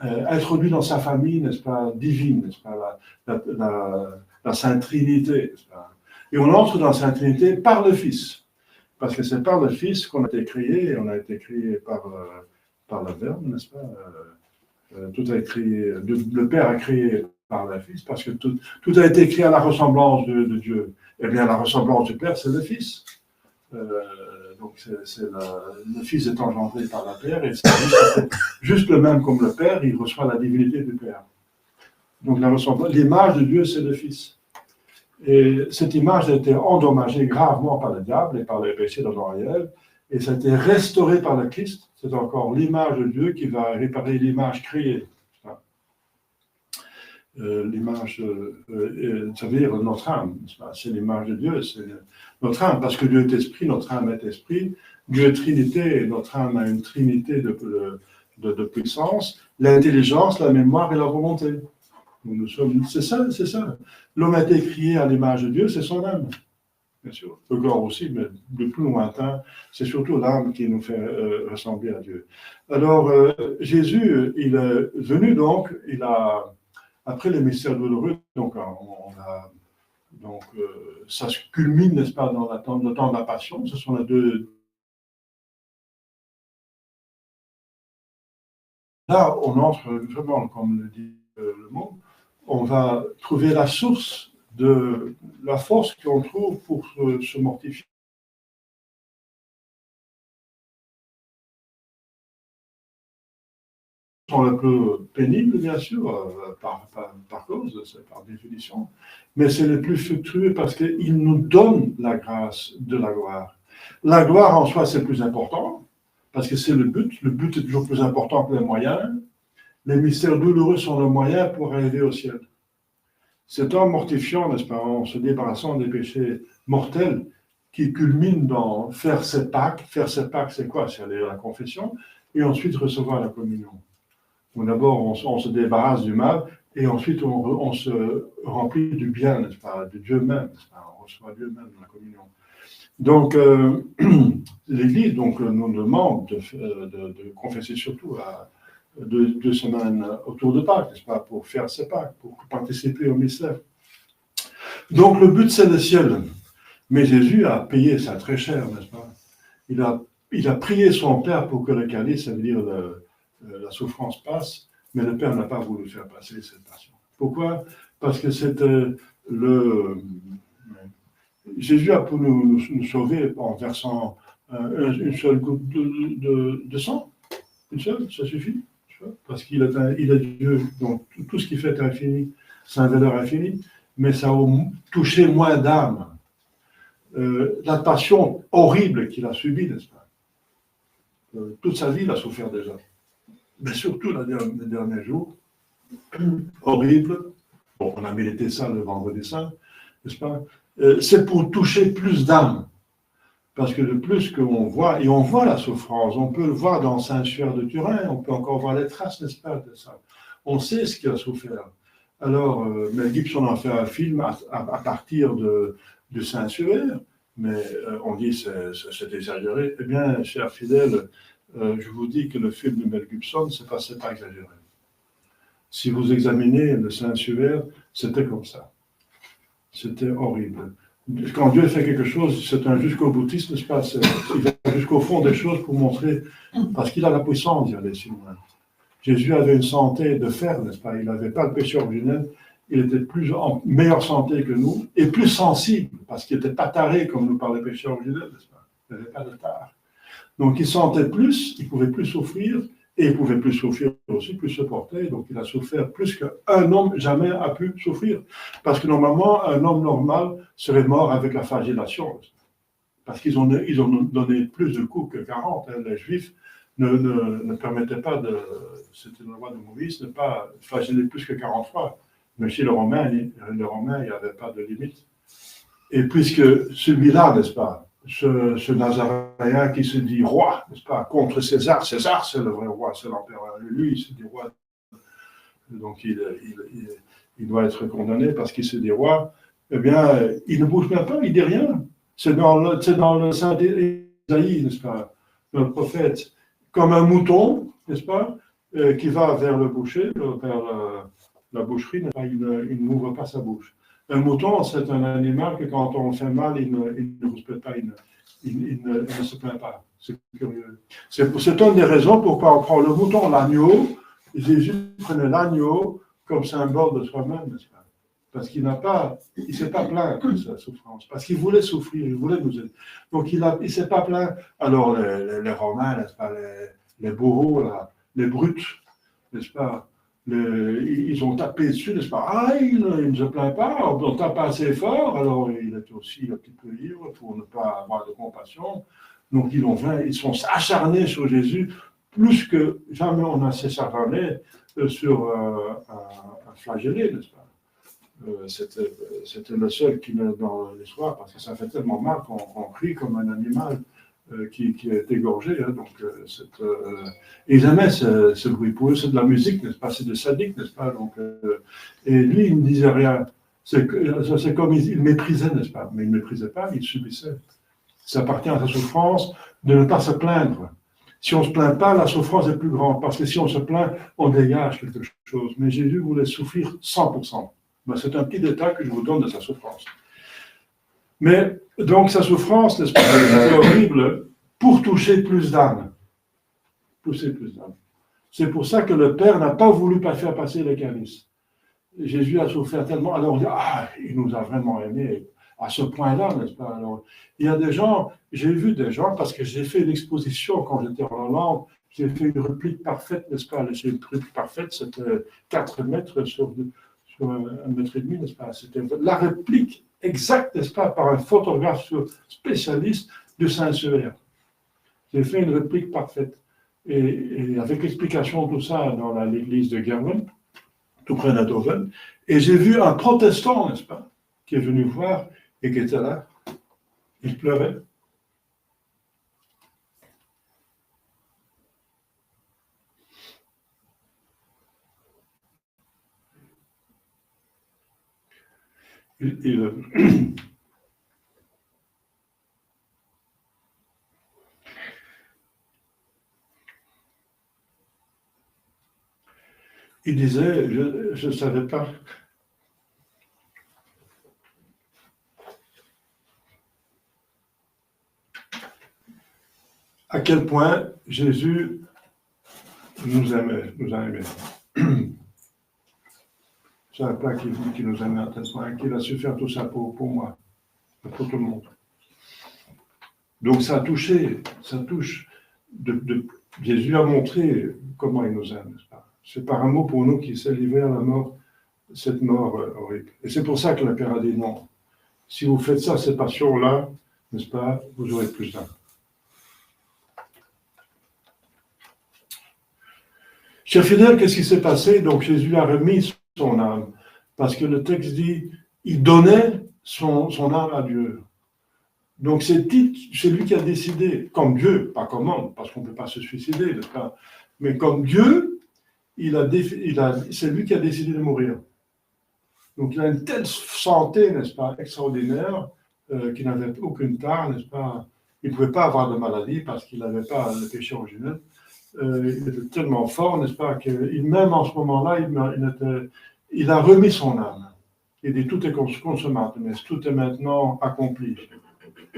introduit dans sa famille, n'est-ce pas, divine, n'est-ce pas, la Sainte Trinité, n'est-ce pas. Et on entre dans la Sainte Trinité par le Fils, parce que c'est par le Fils qu'on a été créé, et on a été créé par la Verbe, n'est-ce pas, tout a été créé, le Père a créé par le Fils, parce que tout a été créé à la ressemblance de Dieu. Eh bien, la ressemblance du Père, c'est le Fils. Donc, le Fils est engendré par la Père, et c'est juste le même comme le Père, il reçoit la divinité du Père. Donc, l'image de Dieu, c'est le Fils. Et cette image a été endommagée gravement par le diable et par les péchés d'Adam et Ève, et ça a été restauré par le Christ. C'est encore l'image de Dieu qui va réparer l'image créée. L'image, ça veut dire notre âme, c'est l'image de Dieu, c'est notre âme, parce que Dieu est esprit, notre âme est esprit, Dieu est Trinité, et notre âme a une trinité de puissance, l'intelligence, la mémoire et la volonté. C'est ça. L'homme a été créé à l'image de Dieu, c'est son âme, bien sûr. Le corps aussi, mais de plus lointain, c'est surtout l'âme qui nous fait ressembler à Dieu. Alors, Jésus, il est venu donc, après les mystères douloureux, donc, ça se culmine, n'est-ce pas, dans le temps de la passion. Ce sont les deux. Là, on entre vraiment, comme le dit le mot, on va trouver la source de la force qu'on trouve pour se mortifier. Sont un peu pénibles, bien sûr, par cause, c'est par définition, mais c'est le plus fructueux parce qu'il nous donne la grâce de la gloire. La gloire en soi, c'est le plus important, parce que c'est le but est toujours plus important que les moyens. Les mystères douloureux sont le moyen pour arriver au ciel. C'est en mortifiant, n'est-ce pas, en se débarrassant des péchés mortels, qui culmine dans faire ses Pâques. Faire ses Pâques, c'est quoi? C'est aller à la confession, et ensuite recevoir la communion. D'abord, on se débarrasse du mal, et ensuite, on se remplit du bien, n'est-ce pas, de Dieu même, n'est-ce pas, on reçoit Dieu même dans la communion. Donc, l'Église nous demande de confesser surtout à 2 semaines autour de Pâques, n'est-ce pas, pour faire ses Pâques, pour participer au mystère. Donc, le but, c'est le ciel. Mais Jésus a payé ça très cher, n'est-ce pas? Il a prié son Père pour que le calice, ça veut dire la souffrance passe, mais le Père n'a pas voulu faire passer cette passion. Pourquoi? Parce que c'était Jésus a pu nous sauver en versant une seule goutte de sang. Une seule, ça suffit. Parce qu'il est Dieu, donc tout ce qu'il fait est infini, c'est une valeur infinie, mais ça a touché moins d'âmes. La passion horrible qu'il a subie, n'est-ce pas? Toute sa vie, il a souffert déjà. Mais surtout les derniers jours, horrible. Bon, on a médité ça le vendredi saint, n'est-ce pas? C'est pour toucher plus d'âmes. Parce que le plus qu'on voit, et on voit la souffrance, on peut le voir dans Saint-Suaire de Turin, on peut encore voir les traces, n'est-ce pas, de ça. On sait ce qu'il a souffert. Alors, Mel Gibson a fait un film à partir de Saint-Suaire, mais on dit que c'est exagéré. Eh bien, chers fidèles, je vous dis que le film de Mel Gibson, c'est pas exagéré. Si vous examinez le Saint-Suaire, c'était comme ça. C'était horrible. Quand Dieu fait quelque chose, c'est un jusqu'au boutiste, n'est-ce pas? Il va jusqu'au fond des choses pour montrer, parce qu'il a la puissance d'y aller si loin. Jésus avait une santé de fer, n'est-ce pas? Il n'avait pas de péché originel. Il était en meilleure santé que nous et plus sensible, parce qu'il n'était pas taré comme nous par les péchés originels, n'est-ce pas? Il n'avait pas de tare. Donc il sentait plus, il pouvait plus souffrir, et il pouvait plus souffrir aussi, plus se porter. Donc il a souffert plus qu'un homme jamais a pu souffrir. Parce que normalement, un homme normal serait mort avec la flagellation. Parce qu'ils ont donné plus de coups que 40. Hein. Les Juifs ne permettaient pas c'était la loi de Moïse, ne pas flageller plus que 40 fois. Mais chez les Romains, il n'y avait pas de limite. Et puisque celui-là, n'est-ce pas, ce Nazaréen qui se dit roi, n'est-ce pas, contre César, César c'est le vrai roi, c'est l'empereur. Lui, il se dit roi. Donc il doit être condamné parce qu'il se dit roi. Eh bien, il ne bouge même pas, il ne dit rien. C'est dans le Saint Isaïe, n'est-ce pas, le prophète, comme un mouton, n'est-ce pas, qui va vers le boucher, vers la boucherie, il n'ouvre pas sa bouche. Un mouton, c'est un animal que quand on fait mal, il ne respecte pas, il ne se plaint pas. C'est curieux. C'est une des raisons pourquoi on prend le mouton, l'agneau. Jésus prenait l'agneau comme symbole de soi-même, n'est-ce pas? Parce qu'il ne s'est pas plaint de sa souffrance, parce qu'il voulait souffrir, il voulait nous aider. Donc il ne s'est pas plaint. Alors les Romains, n'est-ce pas, les bourreaux, là, les brutes, n'est-ce pas, ils ont tapé dessus, n'est-ce pas? Ah, il ne se plaint pas, on tape assez fort, alors il est aussi un petit peu ivre pour ne pas avoir de compassion. Donc ils sont acharnés sur Jésus, plus que jamais on a s'acharné sur un flagellé, n'est-ce pas? C'était le seul qui est dans l'histoire, parce que ça fait tellement mal qu'on crie comme un animal qui est égorgé. Hein, donc, ils aimaient ce bruit. Pour eux, c'est de la musique, n'est-ce pas? C'est de sadique, n'est-ce pas? Donc, et lui, il ne disait rien. C'est comme il méprisait, n'est-ce pas? Mais il ne méprisait pas, il subissait. Ça appartient à sa souffrance de ne pas se plaindre. Si on ne se plaint pas, la souffrance est plus grande, parce que si on se plaint, on dégage quelque chose. Mais Jésus voulait souffrir 100%. Ben, c'est un petit détail que je vous donne de sa souffrance. Mais donc sa souffrance, n'est-ce pas, c'est horrible pour toucher plus d'âmes. Toucher plus d'âmes. C'est pour ça que le Père n'a pas voulu faire passer le calice. Jésus a souffert tellement, alors on dit, il nous a vraiment aimés à ce point-là, n'est-ce pas? Alors, il y a des gens, j'ai vu des gens, parce que j'ai fait une exposition quand j'étais en Hollande, j'ai fait une réplique parfaite, n'est-ce pas? J'ai une réplique parfaite, c'était 4 mètres sur 1,5 mètre, n'est-ce pas? C'était la réplique exacte, n'est-ce pas, par un photographe spécialiste de Saint-Sever. J'ai fait une réplique parfaite. Et avec l'explication de tout ça dans l'église de Gerwen, tout près d'Eindhoven, et j'ai vu un protestant, n'est-ce pas, qui est venu voir et qui était là. Il pleurait. Il disait, je ne savais pas à quel point Jésus nous a aimés. Je ne savais pas qu'il nous aimait à tel point, qu'il a su faire tout ça pour moi, pour tout le monde. Donc ça touche. Jésus a montré comment il nous aime, n'est-ce pas? C'est par un mot pour nous qui s'est livré à la mort, cette mort horrible. Et c'est pour ça que le Père a dit non. Si vous faites ça, ces passions-là, n'est-ce pas, vous aurez plus d'âme. Chers fidèles, qu'est-ce qui s'est passé? Donc Jésus a remis son âme. Parce que le texte dit, il donnait son âme à Dieu. Donc c'est lui qui a décidé, comme Dieu, pas comme homme, parce qu'on ne peut pas se suicider, n'est-ce pas? Mais comme Dieu, c'est lui qui a décidé de mourir. Donc il a une telle santé, n'est-ce pas, extraordinaire, qu'il n'avait aucune tare, n'est-ce pas? Il ne pouvait pas avoir de maladie parce qu'il n'avait pas le péché originel. Il était tellement fort, n'est-ce pas, que même en ce moment-là, il a remis son âme. Il dit, tout est consommé, mais tout est maintenant accompli.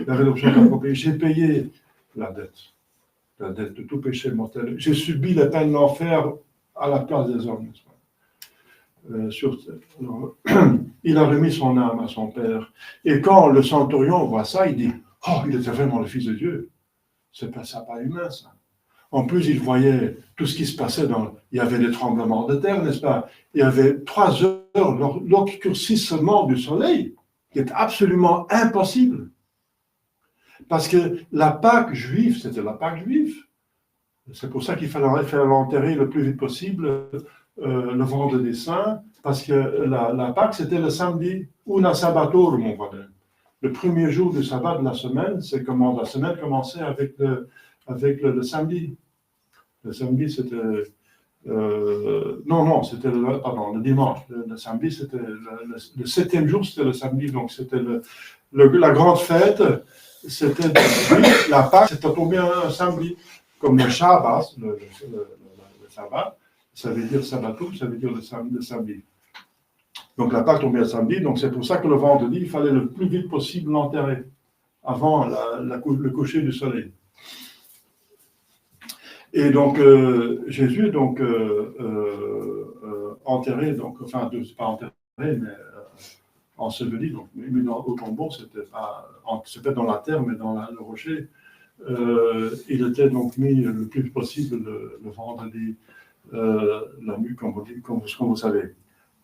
La rédemption est accomplie. J'ai payé la dette de tout péché mortel. J'ai subi la peine de l'enfer à la place des hommes, n'est-ce pas? Alors, il a remis son âme à son Père. Et quand le centurion voit ça, il dit, « Oh, il était vraiment le Fils de Dieu. C'est pas ça, pas humain, ça. » En plus, il voyait tout ce qui se passait il y avait des tremblements de terre, n'est-ce pas? Il y avait 3 heures l'obscurcissement du soleil, qui est absolument impossible. Parce que la Pâque juive, c'était la Pâque juive. C'est pour ça qu'il fallait faire l'enterrer le plus vite possible le vendredi saint, parce que la Pâque, c'était le samedi, ou la sabbatour, mon voisin. Le premier jour du sabbat de la semaine, la semaine commençait avec le samedi. Le samedi, c'était... c'était le dimanche. Le samedi, c'était le 7e jour, c'était le samedi, donc c'était la grande fête. C'était la Pâque, c'était tombé un samedi, comme le Shabbat, le sabbat, ça veut dire sabbatou, ça veut dire le samedi. Donc la Pâque tombait un samedi, donc c'est pour ça que le vendredi, il fallait le plus vite possible l'enterrer, avant le coucher du soleil. Et donc Jésus, donc enterré, donc, enfin, pas enterré, mais enseveli, donc mis au tombeau, c'était dans la terre, mais dans le rocher. Il était donc mis le plus vite possible le vendredi, la nuit, comme vous savez.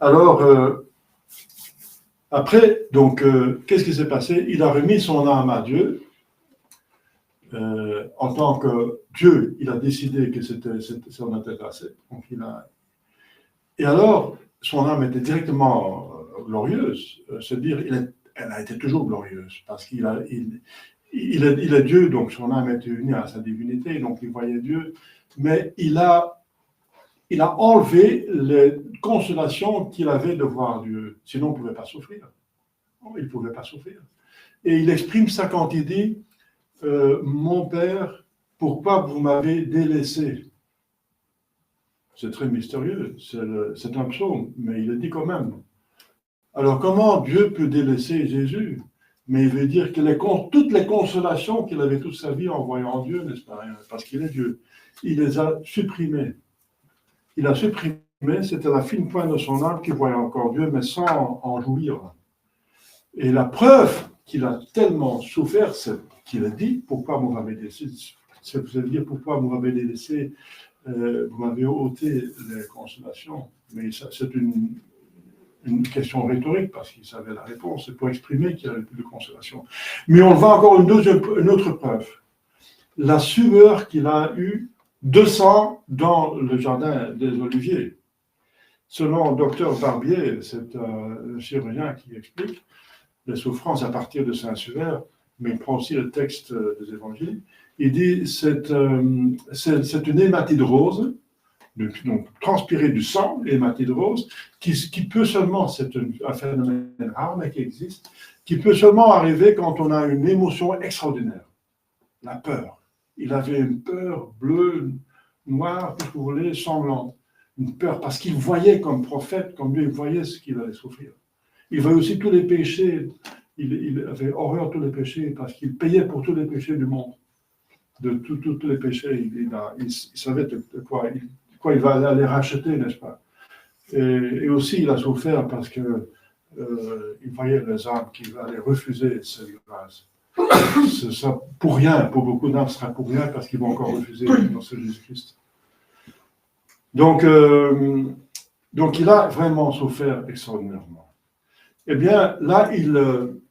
Alors, après, donc, qu'est-ce qui s'est passé? Il a remis son âme à Dieu. En tant que Dieu, il a décidé que ça en était passé. Donc, et alors, son âme était directement glorieuse. C'est-à-dire, elle a été toujours glorieuse, parce qu'il est Dieu, donc son âme était unie à sa divinité, donc il voyait Dieu, mais il a enlevé les consolations qu'il avait de voir Dieu, sinon on ne pouvait pas souffrir. Il ne pouvait pas souffrir. Et il exprime ça quand il dit mon Père, pourquoi vous m'avez délaissé? C'est très mystérieux, c'est un psaume, mais il le dit quand même. Alors comment Dieu peut délaisser Jésus? Mais il veut dire que toutes les consolations qu'il avait toute sa vie en voyant Dieu, n'est-ce pas? Parce qu'il est Dieu, il les a supprimées. Il a supprimé, c'était la fine pointe de son âme qui voyait encore Dieu, mais sans en jouir. Et la preuve qu'il a tellement souffert, c'est qu'il a dit, pourquoi vous m'avez délaissé? C'est-à-dire, pourquoi vous m'avez délaissé, vous m'avez ôté les consolations. Mais c'est une question rhétorique, parce qu'il savait la réponse, c'est pour exprimer qu'il n'y avait plus de consolation. Mais on voit encore une autre preuve. La sueur qu'il a eue de sang dans le jardin des Oliviers. Selon le docteur Barbier, c'est un chirurgien qui explique les souffrances à partir de Saint-Suaire, mais il prend aussi le texte des évangiles. Il dit c'est une hématite rose, donc transpirer du sang, hématite rose, qui peut seulement, c'est un phénomène rare, mais qui existe, qui peut seulement arriver quand on a une émotion extraordinaire, la peur. Il avait une peur bleue, noire, tout ce que vous voulez, sanglante. Une peur, parce qu'il voyait comme prophète, comme Dieu, il voyait ce qu'il allait souffrir. Il voyait aussi tous les péchés, il avait horreur de tous les péchés, parce qu'il payait pour tous les péchés du monde. De tous les péchés, il savait de quoi il va aller racheter, n'est-ce pas? Et aussi, il a souffert parce qu'il voyait les âmes qui allaient refuser cette grâce. Ça, pour rien, pour beaucoup d'âmes, ce sera pour rien parce qu'ils vont encore refuser dans ce Jésus-Christ. Donc, il a vraiment souffert extraordinairement. Eh bien, là,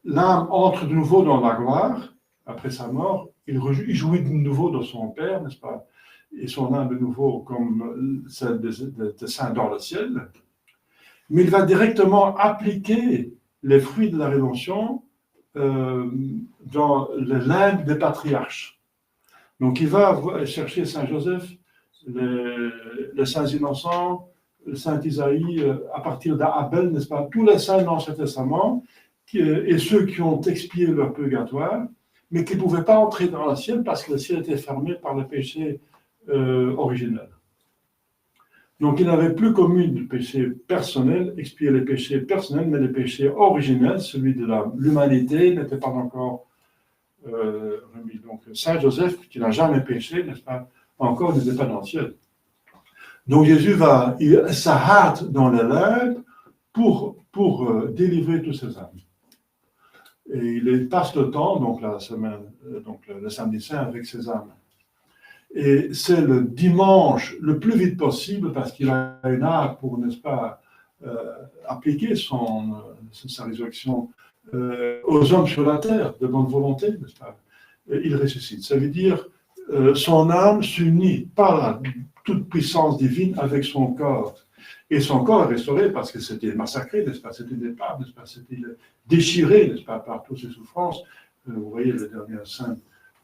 l'âme entre de nouveau dans la gloire, après sa mort, il jouit de nouveau de son Père, n'est-ce pas? Et son âme de nouveau comme celle des saints dans le ciel. Mais il va directement appliquer les fruits de la rédemption dans le limbe des patriarches. Donc il va chercher Saint Joseph, les saints innocents, le saint Isaïe, à partir d'Abel, n'est-ce pas, tous les saints dans l'Ancien Testament, et ceux qui ont expié leur purgatoire, mais qui ne pouvaient pas entrer dans le ciel parce que le ciel était fermé par le péché originel. Donc il n'avait plus commis de péché personnel, expier les péchés personnels, mais les péchés originels, celui de l'humanité, n'était pas encore remis. Donc Saint Joseph, qui n'a jamais péché, n'est-ce pas, encore n'était pas dans le ciel. Donc Jésus s'arrête dans les limbes pour délivrer tous ces âmes. Et il passe le temps, donc la semaine, donc le samedi saint avec ces âmes. Et c'est le dimanche le plus vite possible parce qu'il a une art pour, n'est-ce pas, appliquer sa résurrection aux hommes sur la terre, de bonne volonté, n'est-ce pas? Et il ressuscite. Ça veut dire son âme s'unit par la toute puissance divine avec son corps. Et son corps est restauré parce que c'était massacré, n'est-ce pas? C'était des parts, n'est-ce pas? C'était déchiré, n'est-ce pas, par toutes ces souffrances. Vous voyez le dernier saint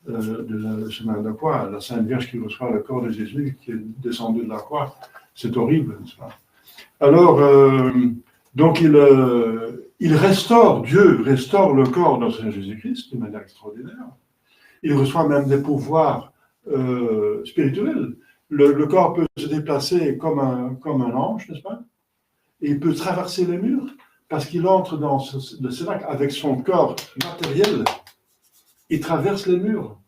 de la semaine de croix, la Sainte Vierge qui reçoit le corps de Jésus, qui est descendu de la croix. C'est horrible, n'est-ce pas? Alors, donc il restaure, Dieu restaure le corps de Seigneur Jésus-Christ d'une manière extraordinaire. Il reçoit même des pouvoirs spirituels. Le corps peut se déplacer comme un ange, n'est-ce pas? Et il peut traverser les murs parce qu'il entre dans le cénacle avec son corps matériel. Il traverse les murs.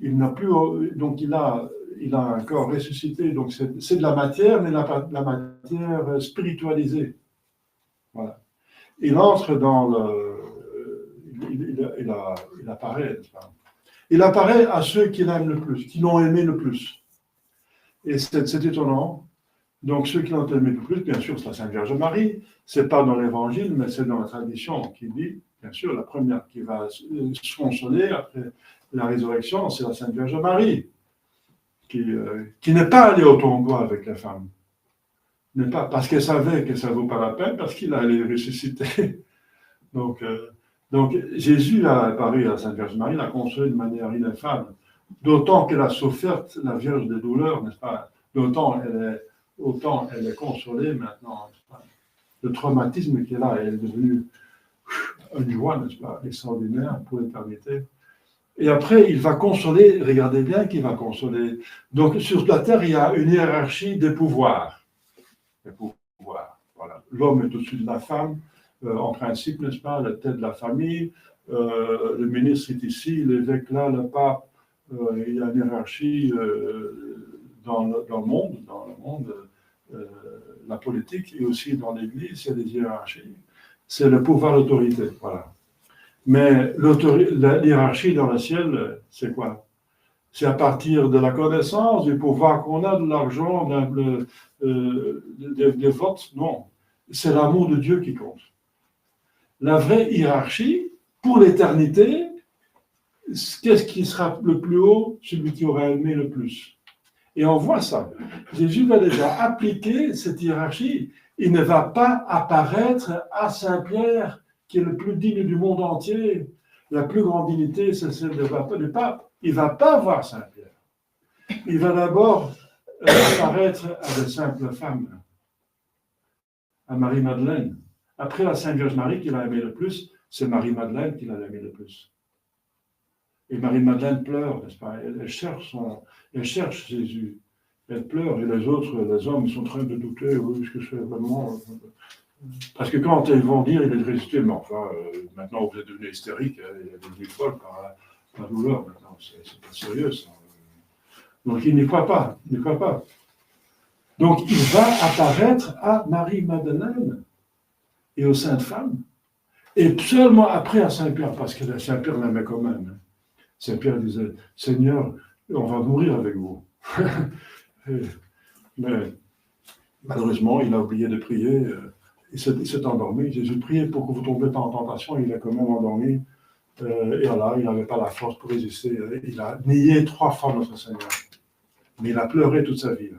Il n'a plus, donc il a un corps ressuscité. Donc c'est de la matière, mais la matière spiritualisée. Voilà. Il entre dans il apparaît, n'est-ce pas? Il apparaît à ceux qui l'aiment le plus, qui l'ont aimé le plus. Et c'est étonnant. Donc, ceux qui l'ont aimé le plus, bien sûr, c'est la Sainte Vierge Marie. Ce n'est pas dans l'Évangile, mais c'est dans la tradition qui dit, bien sûr, la première qui va se consoler après la résurrection, c'est la Sainte Vierge Marie, qui n'est pas allée au tombeau avec la femme. N'est pas, parce qu'elle savait que ça ne vaut pas la peine, parce qu'il allait ressusciter. Donc, Jésus a apparu à la Sainte Vierge Marie, l'a consolée de manière ineffable. D'autant qu'elle a souffert, la Vierge des douleurs, n'est-ce pas? Autant elle est consolée maintenant, n'est-ce pas? Le traumatisme qu'elle a, elle est devenue une joie, n'est-ce pas, extraordinaire pour l'éternité. Et après, il va consoler, regardez bien qu'il va consoler. Donc, sur la terre, il y a une hiérarchie des pouvoirs. Des pouvoirs, voilà. L'homme est au-dessus de la femme, en principe, n'est-ce pas, la tête de la famille, le ministre est ici, l'évêque là, le pape. Il y a une hiérarchie dans le monde, la politique et aussi dans l'Église, il y a des hiérarchies. C'est le pouvoir, l'autorité, voilà. Mais la hiérarchie dans le ciel, c'est quoi? C'est à partir de la connaissance, du pouvoir qu'on a, de l'argent, des votes? Non. C'est l'amour de Dieu qui compte. La vraie hiérarchie, pour l'éternité, qu'est-ce qui sera le plus haut? Celui qui aura aimé le plus. Et on voit ça. Jésus va déjà appliquer cette hiérarchie. Il ne va pas apparaître à Saint-Pierre, qui est le plus digne du monde entier. La plus grande dignité, c'est celle du pape. Il ne va pas voir Saint-Pierre. Il va d'abord apparaître à de simples femmes, à Marie-Madeleine. Après la Sainte Vierge Marie qui l'a aimé le plus, c'est Marie-Madeleine qui l'a aimé le plus. Et Marie-Madeleine pleure, n'est-ce pas? Elle cherche Jésus. Elle pleure et les hommes sont en train de douter, oui, est-ce que c'est vraiment... Parce que quand ils vont dire, il est ressuscité, mais enfin, maintenant vous êtes devenu hystérique, il est devenu folle par la douleur, maintenant, c'est pas sérieux ça. Donc il n'y croit pas, Donc il va apparaître à Marie-Madeleine et aux saintes femmes, et seulement après à Saint-Pierre, parce que Saint-Pierre l'aimait quand même. Saint-Pierre disait, Seigneur, on va mourir avec vous. Mais malheureusement, il a oublié de prier. Il s'est endormi. Jésus priait pour que vous ne tombiez pas en tentation. Il est quand même endormi. Et voilà, il n'avait pas la force pour résister. Il a nié 3 fois notre Seigneur. Mais il a pleuré toute sa vie.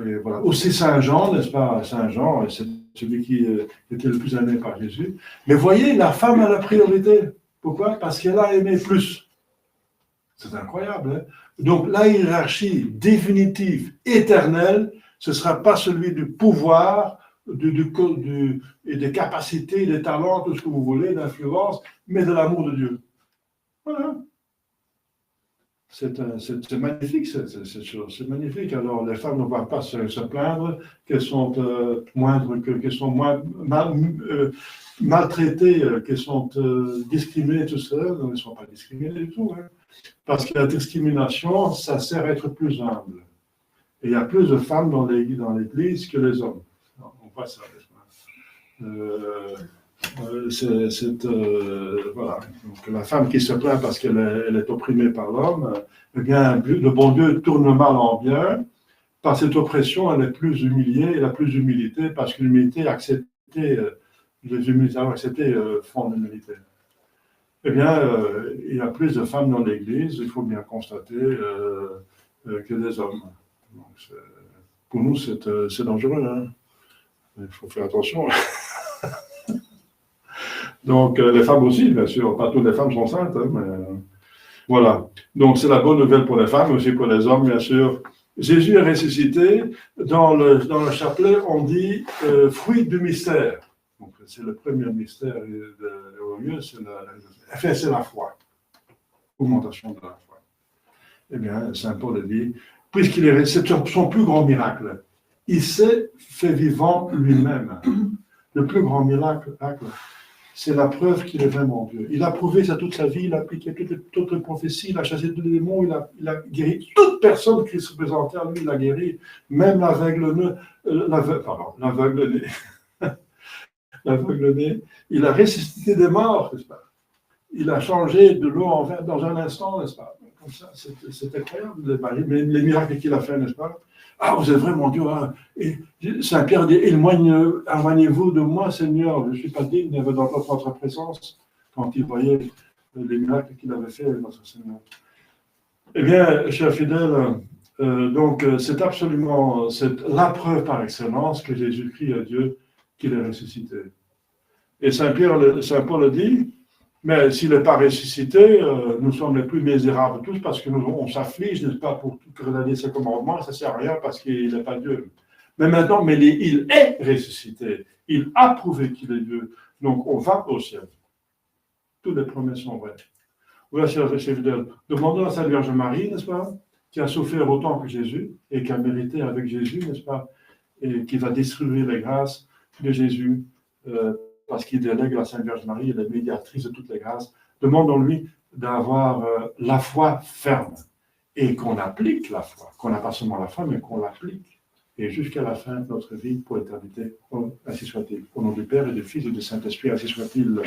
Et voilà. Aussi Saint Jean, n'est-ce pas? Saint Jean, c'est celui qui était le plus aimé par Jésus. Mais voyez, la femme a la priorité. Pourquoi? Parce qu'elle a aimé plus. C'est incroyable. Hein? Donc la hiérarchie définitive, éternelle, ce ne sera pas celui du pouvoir, et des capacités, des talents, tout ce que vous voulez, d'influence, mais de l'amour de Dieu. Voilà. C'est magnifique, c'est magnifique. Alors les femmes ne vont pas se plaindre qu'elles sont qu'elles sont moins maltraitées, qu'elles sont discriminées, tout ça. Non, elles ne sont pas discriminées du tout. Hein. Parce que la discrimination, ça sert à être plus humble. Et il y a plus de femmes dans l'Église que les hommes. On voit ça, voilà. Donc, la femme qui se plaint parce qu'elle est opprimée par l'homme, eh bien, le bon Dieu tourne le mal en bien. Par cette oppression, elle est plus humiliée, elle a plus d'humilité, parce que l'humilité acceptée, les humilités acceptées font l'humilité. Eh bien, il y a plus de femmes dans l'Église, il faut bien constater, que des hommes. Donc, pour nous, c'est dangereux. Hein. Il faut faire attention. Donc, les femmes aussi, bien sûr. Pas toutes les femmes sont saintes, hein, mais voilà. Donc, c'est la bonne nouvelle pour les femmes, aussi pour les hommes, bien sûr. Jésus est ressuscité. Dans le chapelet, on dit fruit du mystère. Donc, c'est le premier mystère au mieux, c'est la foi. Augmentation de la foi. Eh bien, Saint Paul dit, puisqu'il est c'est son plus grand miracle. Il s'est fait vivant lui-même. Le plus grand miracle, c'est la preuve qu'il est vraiment Dieu. Il a prouvé ça toute sa vie, il a appliqué toutes les prophéties, il a chassé tous les démons, il a guéri toute personne qui se présentait à lui, il a guéri, même l'aveugle-né, l'aveugle-né, il a ressuscité des morts, n'est-ce pas? Il a changé de l'eau en vin dans un instant, n'est-ce pas? Comme ça, c'est incroyable, les miracles qu'il a fait, n'est-ce pas? Ah, vous êtes vraiment Dieu. Hein? Et Saint Pierre dit, éloignez-vous de moi, Seigneur, je ne suis pas digne d'être dans votre présence, quand il voyait les miracles qu'il avait fait avec notre Seigneur. Eh bien, chers fidèles, donc c'est absolument la preuve par excellence que Jésus-Christ est Dieu, qu'il est ressuscité. Et Saint Paul dit, mais s'il n'est pas ressuscité, nous sommes les plus misérables tous parce que on s'afflige, n'est-ce pas, pour regarder ses commandements, ça ne sert à rien parce qu'il n'est pas Dieu. Mais maintenant, il est ressuscité. Il a prouvé qu'il est Dieu. Donc, on va au ciel. Toutes les promesses sont vraies. Voilà, chers fidèles. Demandons à Sainte Vierge Marie, n'est-ce pas, qui a souffert autant que Jésus et qui a mérité avec Jésus, n'est-ce pas, et qui va distribuer les grâces de Jésus. Parce qu'il délègue la Sainte Vierge Marie, elle est médiatrice de toutes les grâces. Demandons-lui d'avoir la foi ferme et qu'on applique la foi, qu'on n'a pas seulement la foi, mais qu'on l'applique. Et jusqu'à la fin de notre vie pour l'éternité, ainsi soit-il. Au nom du Père et du Fils et du Saint-Esprit, ainsi soit-il.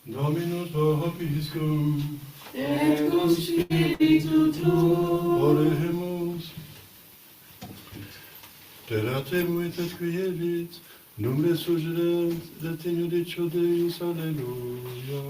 Dominus vobiscum, et cum spiritu tuo, oremus. Terratemuit et quievit, num resurgerent reteniudicio Deus, alleluia.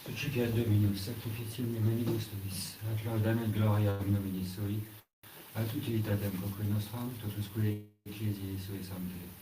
Principiat Dominus, sacrificium Dominus tuis, ad laudam et gloriam nomini sui, ad utilitatem procui nostram, totusque ecclesiae sui sancte.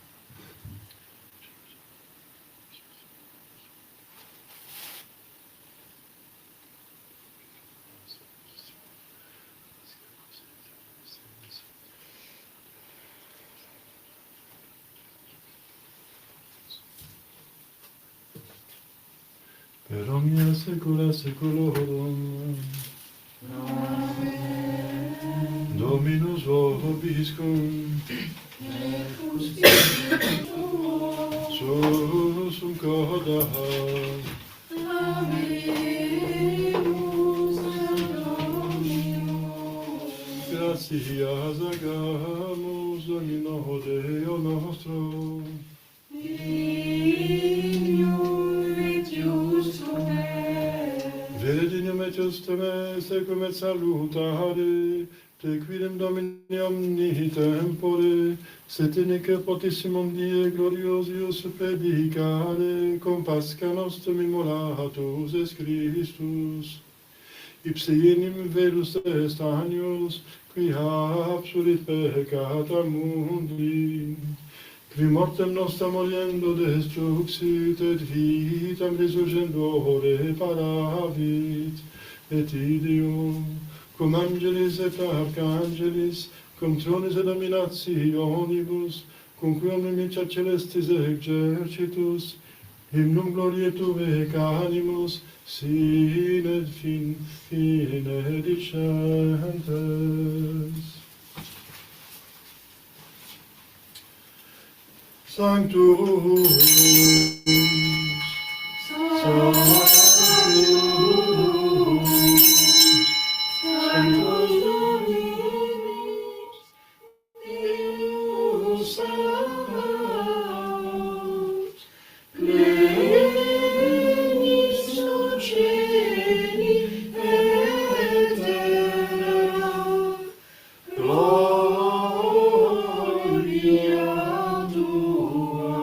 Per omnia saecula saeculorum. Dominus vobiscum, et cum spiritu tuo, sum coda. habemus ad Domino. Gratias agamus Domino Deo nostro. Dignum et justum est, Virginium et justum est, secum et salutare, te quidem Domini omni tempore, setenique potissimum die gloriosius predicare, cum Pascha nostrum immolatus est Christus. Ipse enim velus est agnus, qui absulit peccata mundi, qui mortem nostra moriendo destruxit, et vitam resurgendo reparavit, et idium, cum angelis et archangelis, cum tronis et dominationibus, cum quum nimicia celestis exercitus, hymnum gloriae Tuae canimus, sin et fine dicentes. Sanctus, Sanctus, Sanctus Dominus, Deus Sabaoth, plenius celi et terra, gloria Tua,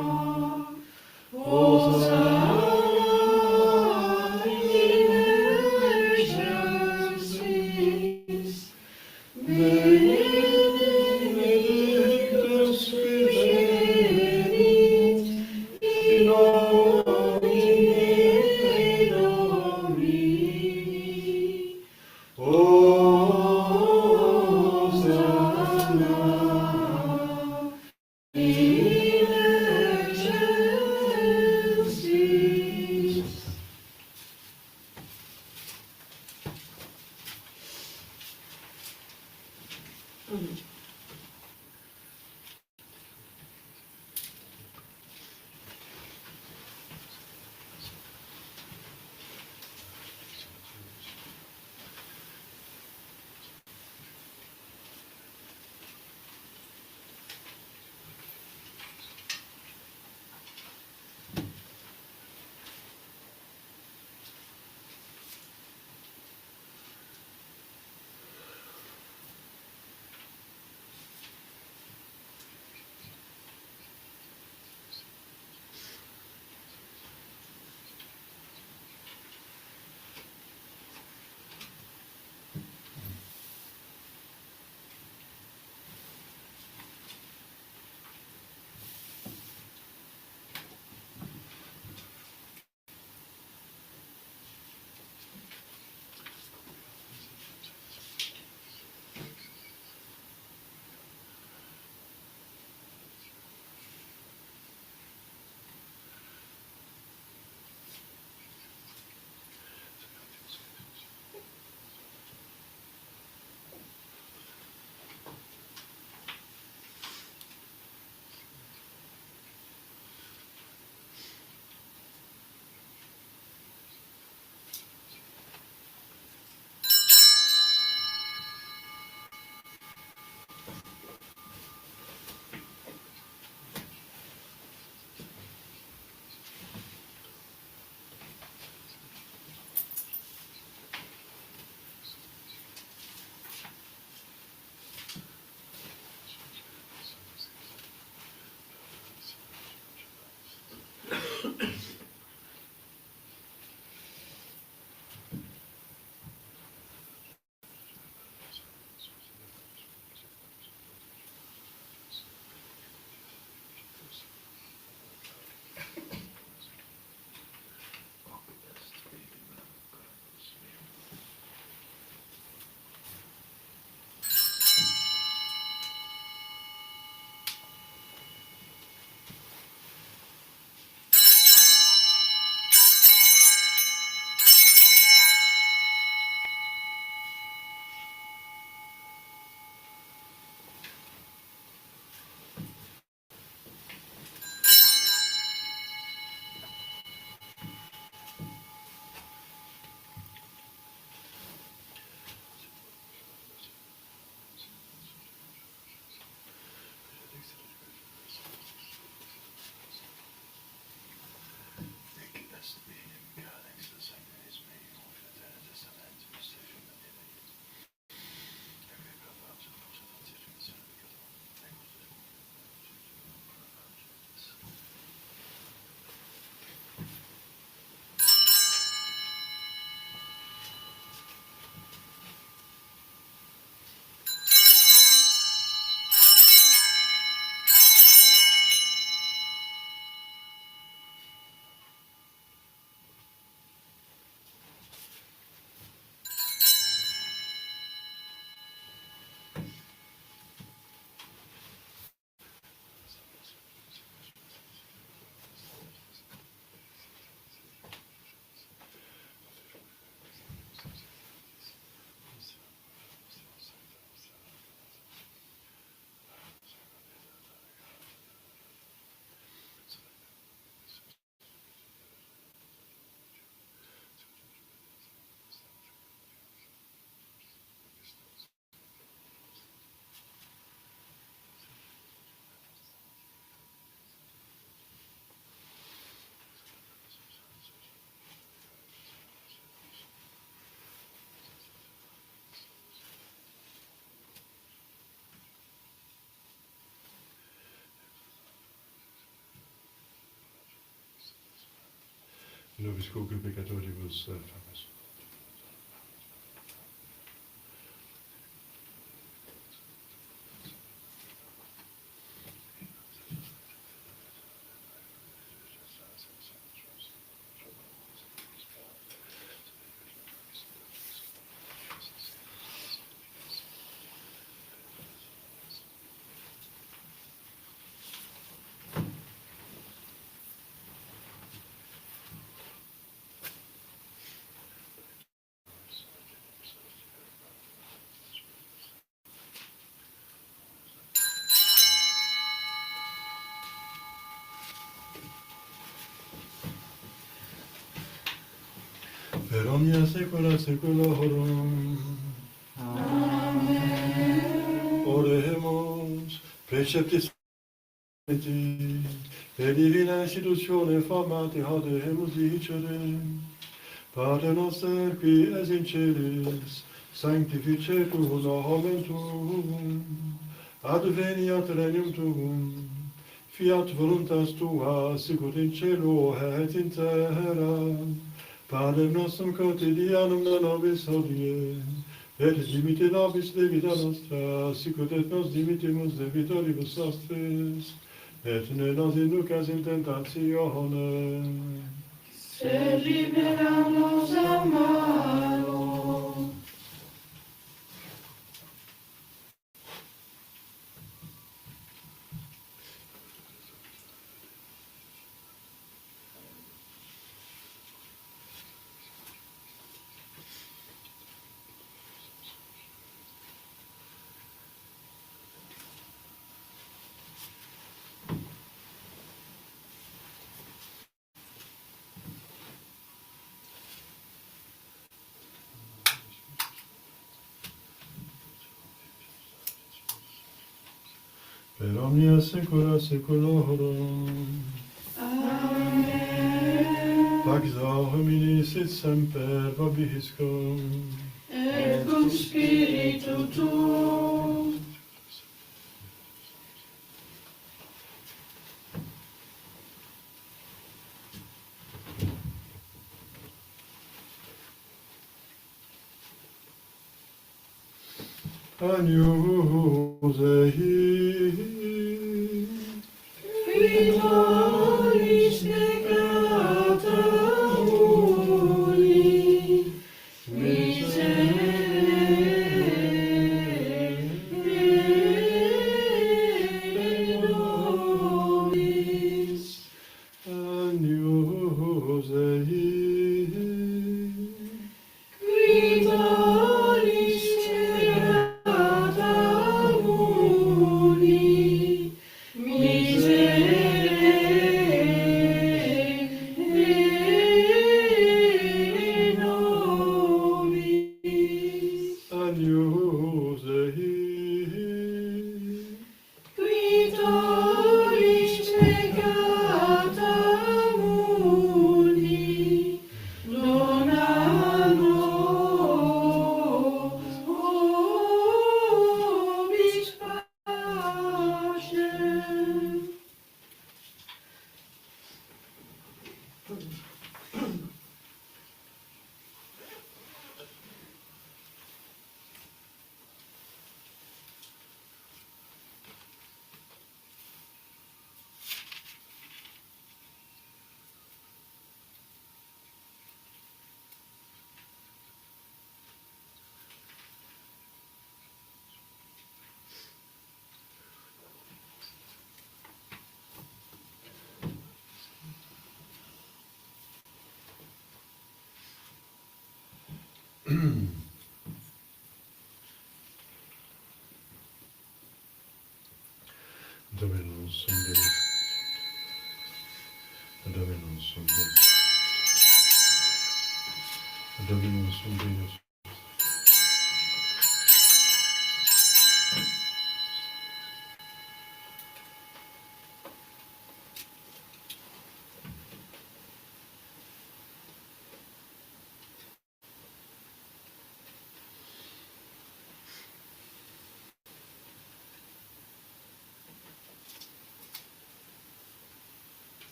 Nobiscoque peccatoribus fames. Per omnia saecula saeculorum. Amen. Oremus, preceptis per divina institutione formati hademus dicere. Pater noster, qui es in celis, sanctificetur nomen tuum, adveniat regnum tuum, fiat voluntas tua, sicut in cielo et in terra. Panem nostrum quotidianum da nobis hodie, et dimitte nobis debita nostra, sicut et nos dimittimus debitoribus nostris, et ne nos inducas in tentatione, sed libera nos a malo. per omnia saecula saeculorum. Amen. Pax homini sit semper vobiscum. Et cum spiritu tuo. Agnus Dei, qui tollis peccata mundi, miserere nobis. Agnus Dei, Qui tollis peccata mundi, miserere nobis. Agnus Dei, Qui tollis peccata mundi, dona nobis pacem. Dominus sum Deus, Dominus sum Deus, Dominus sum Deus.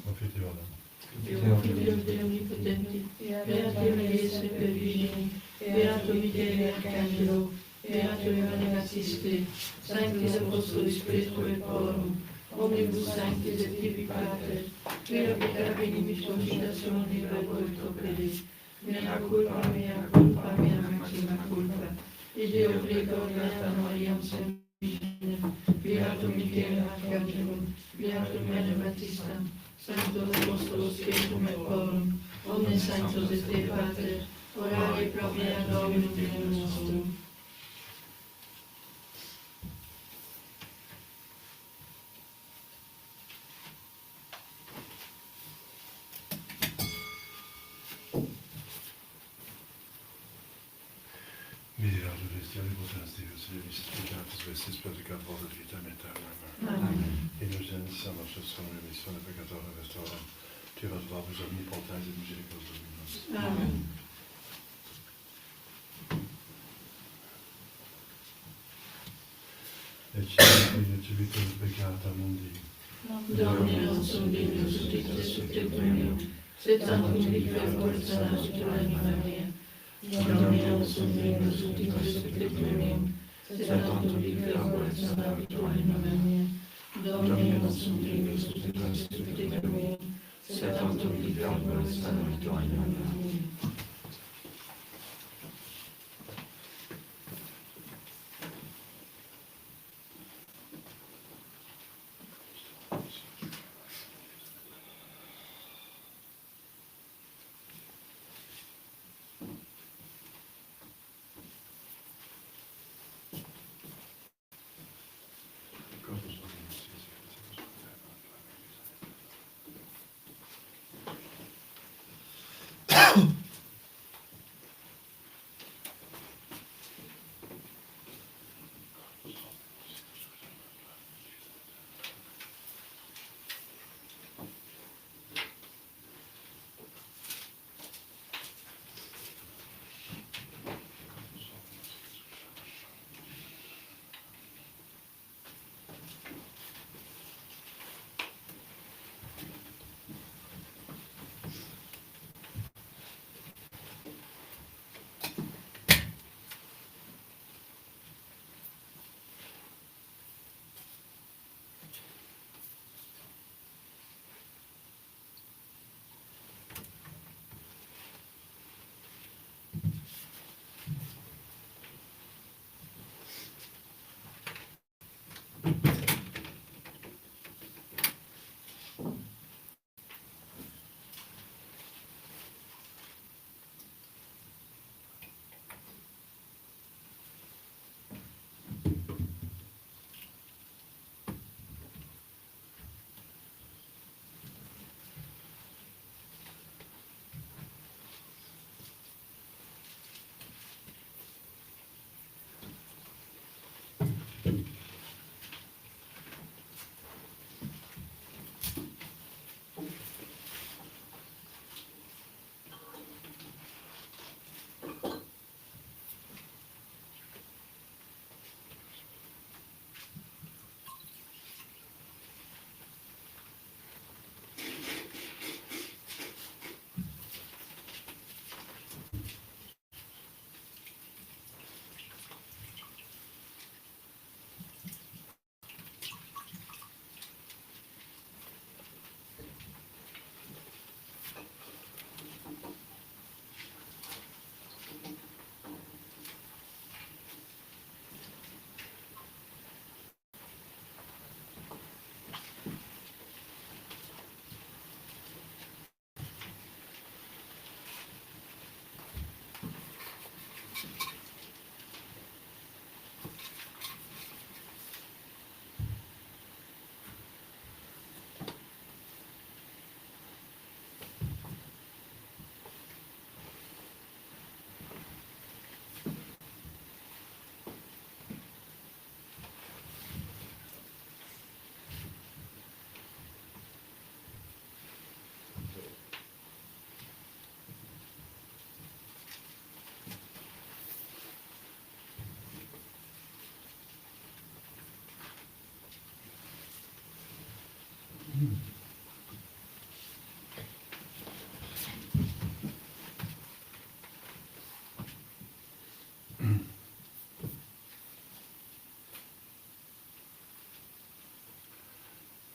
Anfitrione. Figlio Dei Onnipotenti, beato Iesu per Virgine, beato Michele Arcangelo, beato Ioanne Battiste, sanctis Apostolis Petro et Paulo, omnibus sanctis et tibi Pater, quia peccavi nimici concitazione verbo et opere, mea culpa, mea maxima culpa, et Deo prego beata Mariam Semigene, beato Michele Arcangelo, beato Ioanne Battista, Sanctos Apostolos Petrum et Paulo, omnes sanctos et te Pater, orare pro mea Dominum Deum nostrum. Miserere Christiane potens Deus, levis peccatis vestis predicat volet vitam aeternam. Amen. Innocens nostros son remissione peccatorum restauram, Tuas vobis omnipotens et misericors Dominus. Amen. Ecce vitus peccata mundi, Domine non sum dignus ut ite subtectum meum, sed tantum dicere forza tua anima mea. Domine non sum dignus ut ite subtectum meum, sed tantum dicere forza tua anima mea. Domine non sum dignus ut ite subtectum meum, sed tantum dicere forza tua anima mea.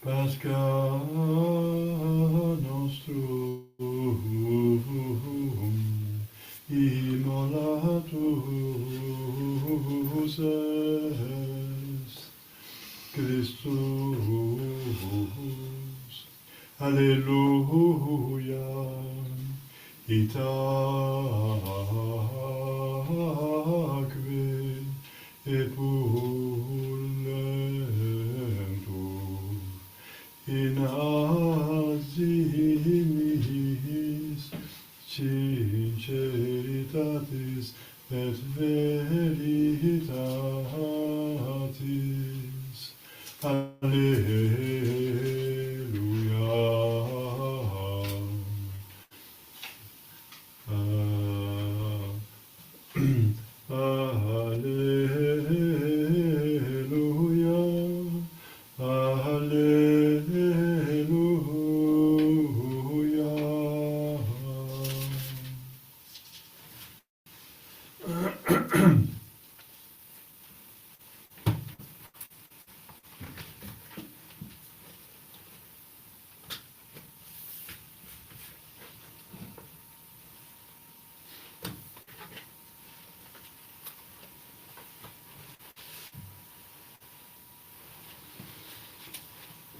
Pascha nostrum immolatus est Christus. Alleluia. Itaque epullentur in asimis sinceritatis et veritatis. Alleluia. Alleluia. Alleluia.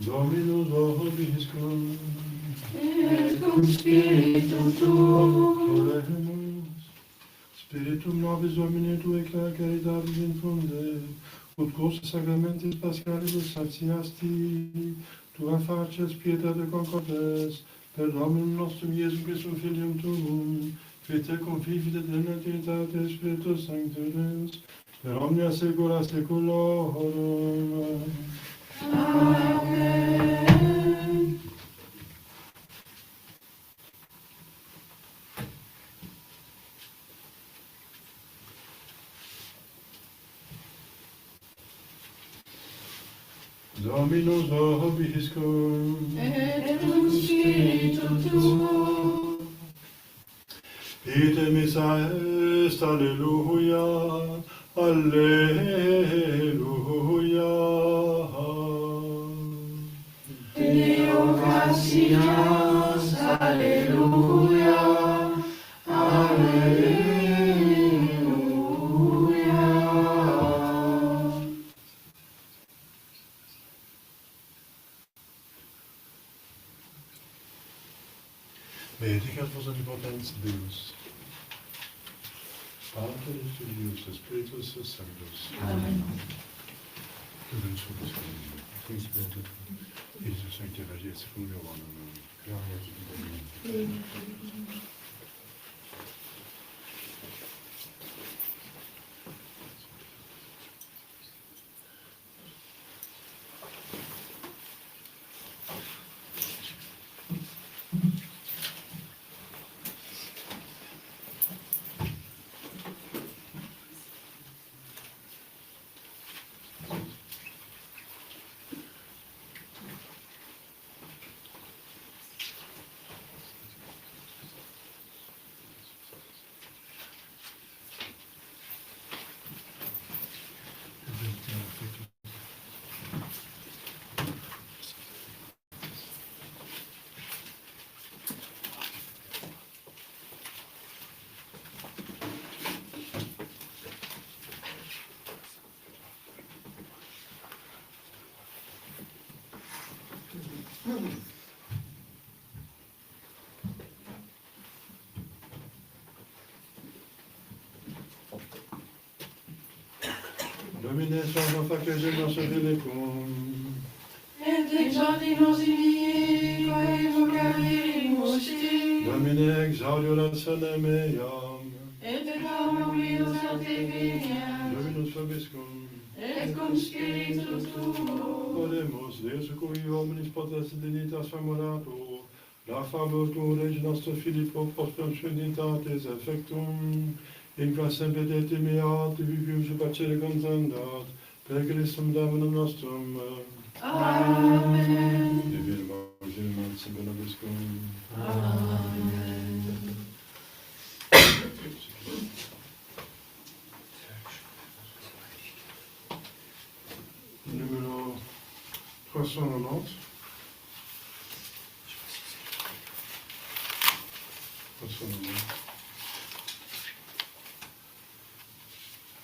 Dominus vobiscum, Et cum spiritu tuo, oremus. Spiritum nobis Domine Tue caritabis infunde, ut grosse sacramentis pascalibus satiasti, Tua facies pietate concordes, per Dominum nostrum Iesum Christum Filium Tuum, qui te confivi de Trinitate Spiritus Sanctus, per omnia saecula saeculorum. Amen. Dominus vobiscum, Et cum spiritu tuo, ite missa est, alleluia, alleluia. Deo gratias, alleluia, alleluia. Benedicat vos omnipotens Deus, Pater et Filius et Spiritus Sanctus. Amen. Que benedictus vos Spiritus, Jesus Sancte Maria, secundum Amen. Gloria a ti, Domine. Domine salva facies et nos filicum, Et exaudi nos inique vocarimus ti, Domine exaudi orationem meam, et clamabimus a te veniam, Dominus vobiscum, et cum spiritu tuo, oremus, Deus cui omnis potens dignitas famoratur, la favor cum Regi nostro Filippo prosperum suiditates effectum, in qua semper de timiat, vivium supacere contendat, per Christum Dominum nostrum. Amen. Divino Maginem semper nobiscum. Amen. Numéro 390. à son nom.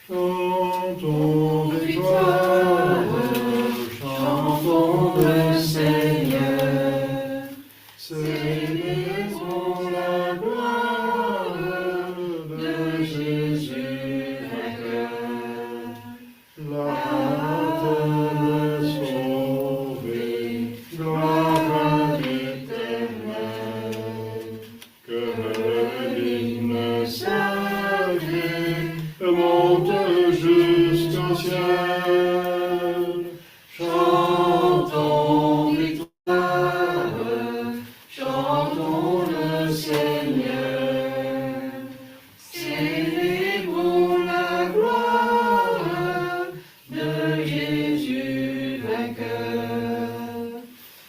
Chantons victoire, chantons le Seigneur, célébrons la gloire de Jésus vainqueur. La hâte de sauver, gloire à l'Éternel, que l'hymne sacré monte jusqu'au ciel. Chantons victoire, chantons le Seigneur, célébrons la gloire de Jésus vainqueur.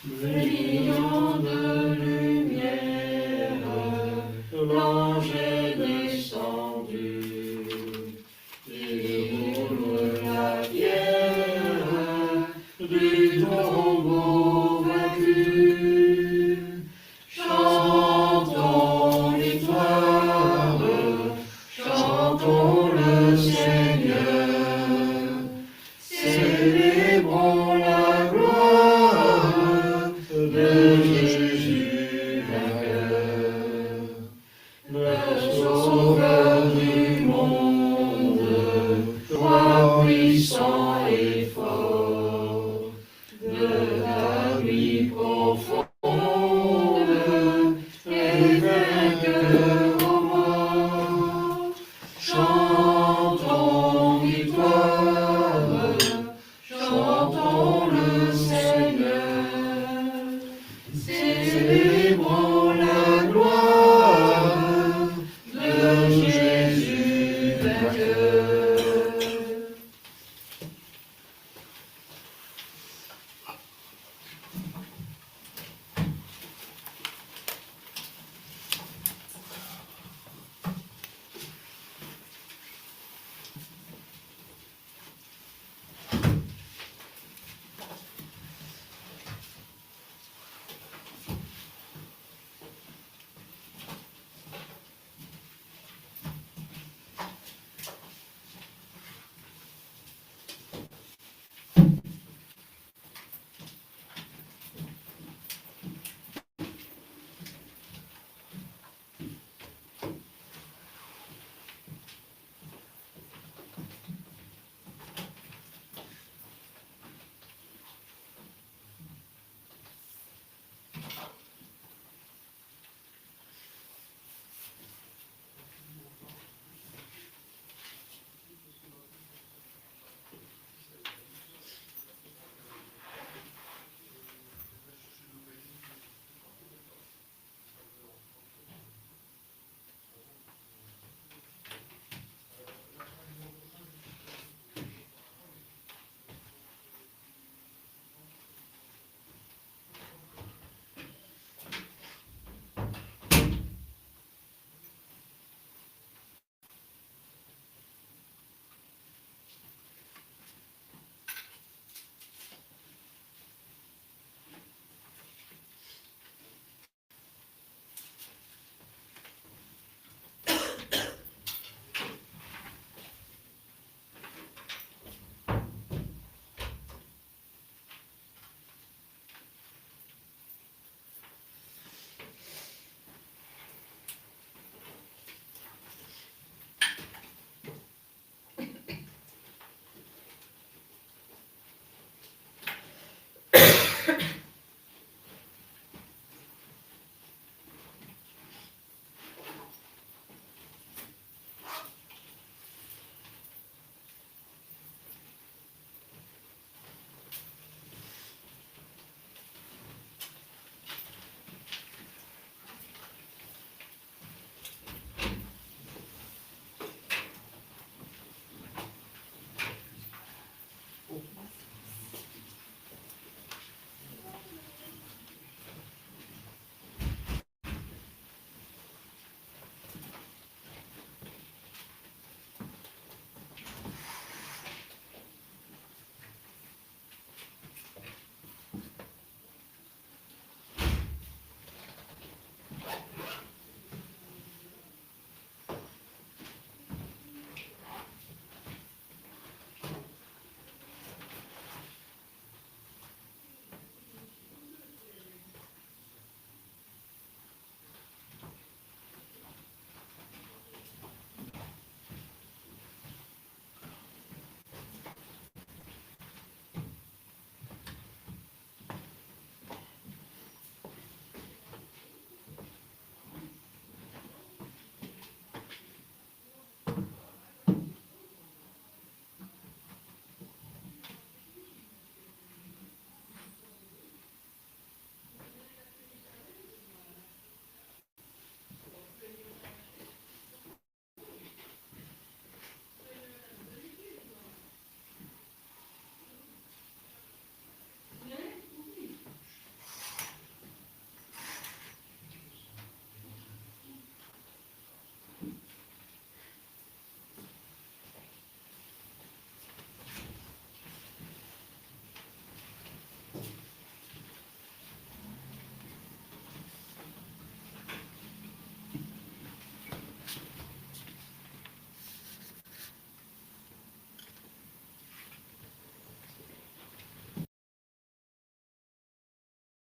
Brillons de lumière, l'ange est descendu. La pierre du tombeau vaincu. Chantons victoire, chantons le Seigneur, célébrons la gloire de Jésus vainqueur, le sauveur du monde, roi puissant et fort, de la nuit profonde, éveille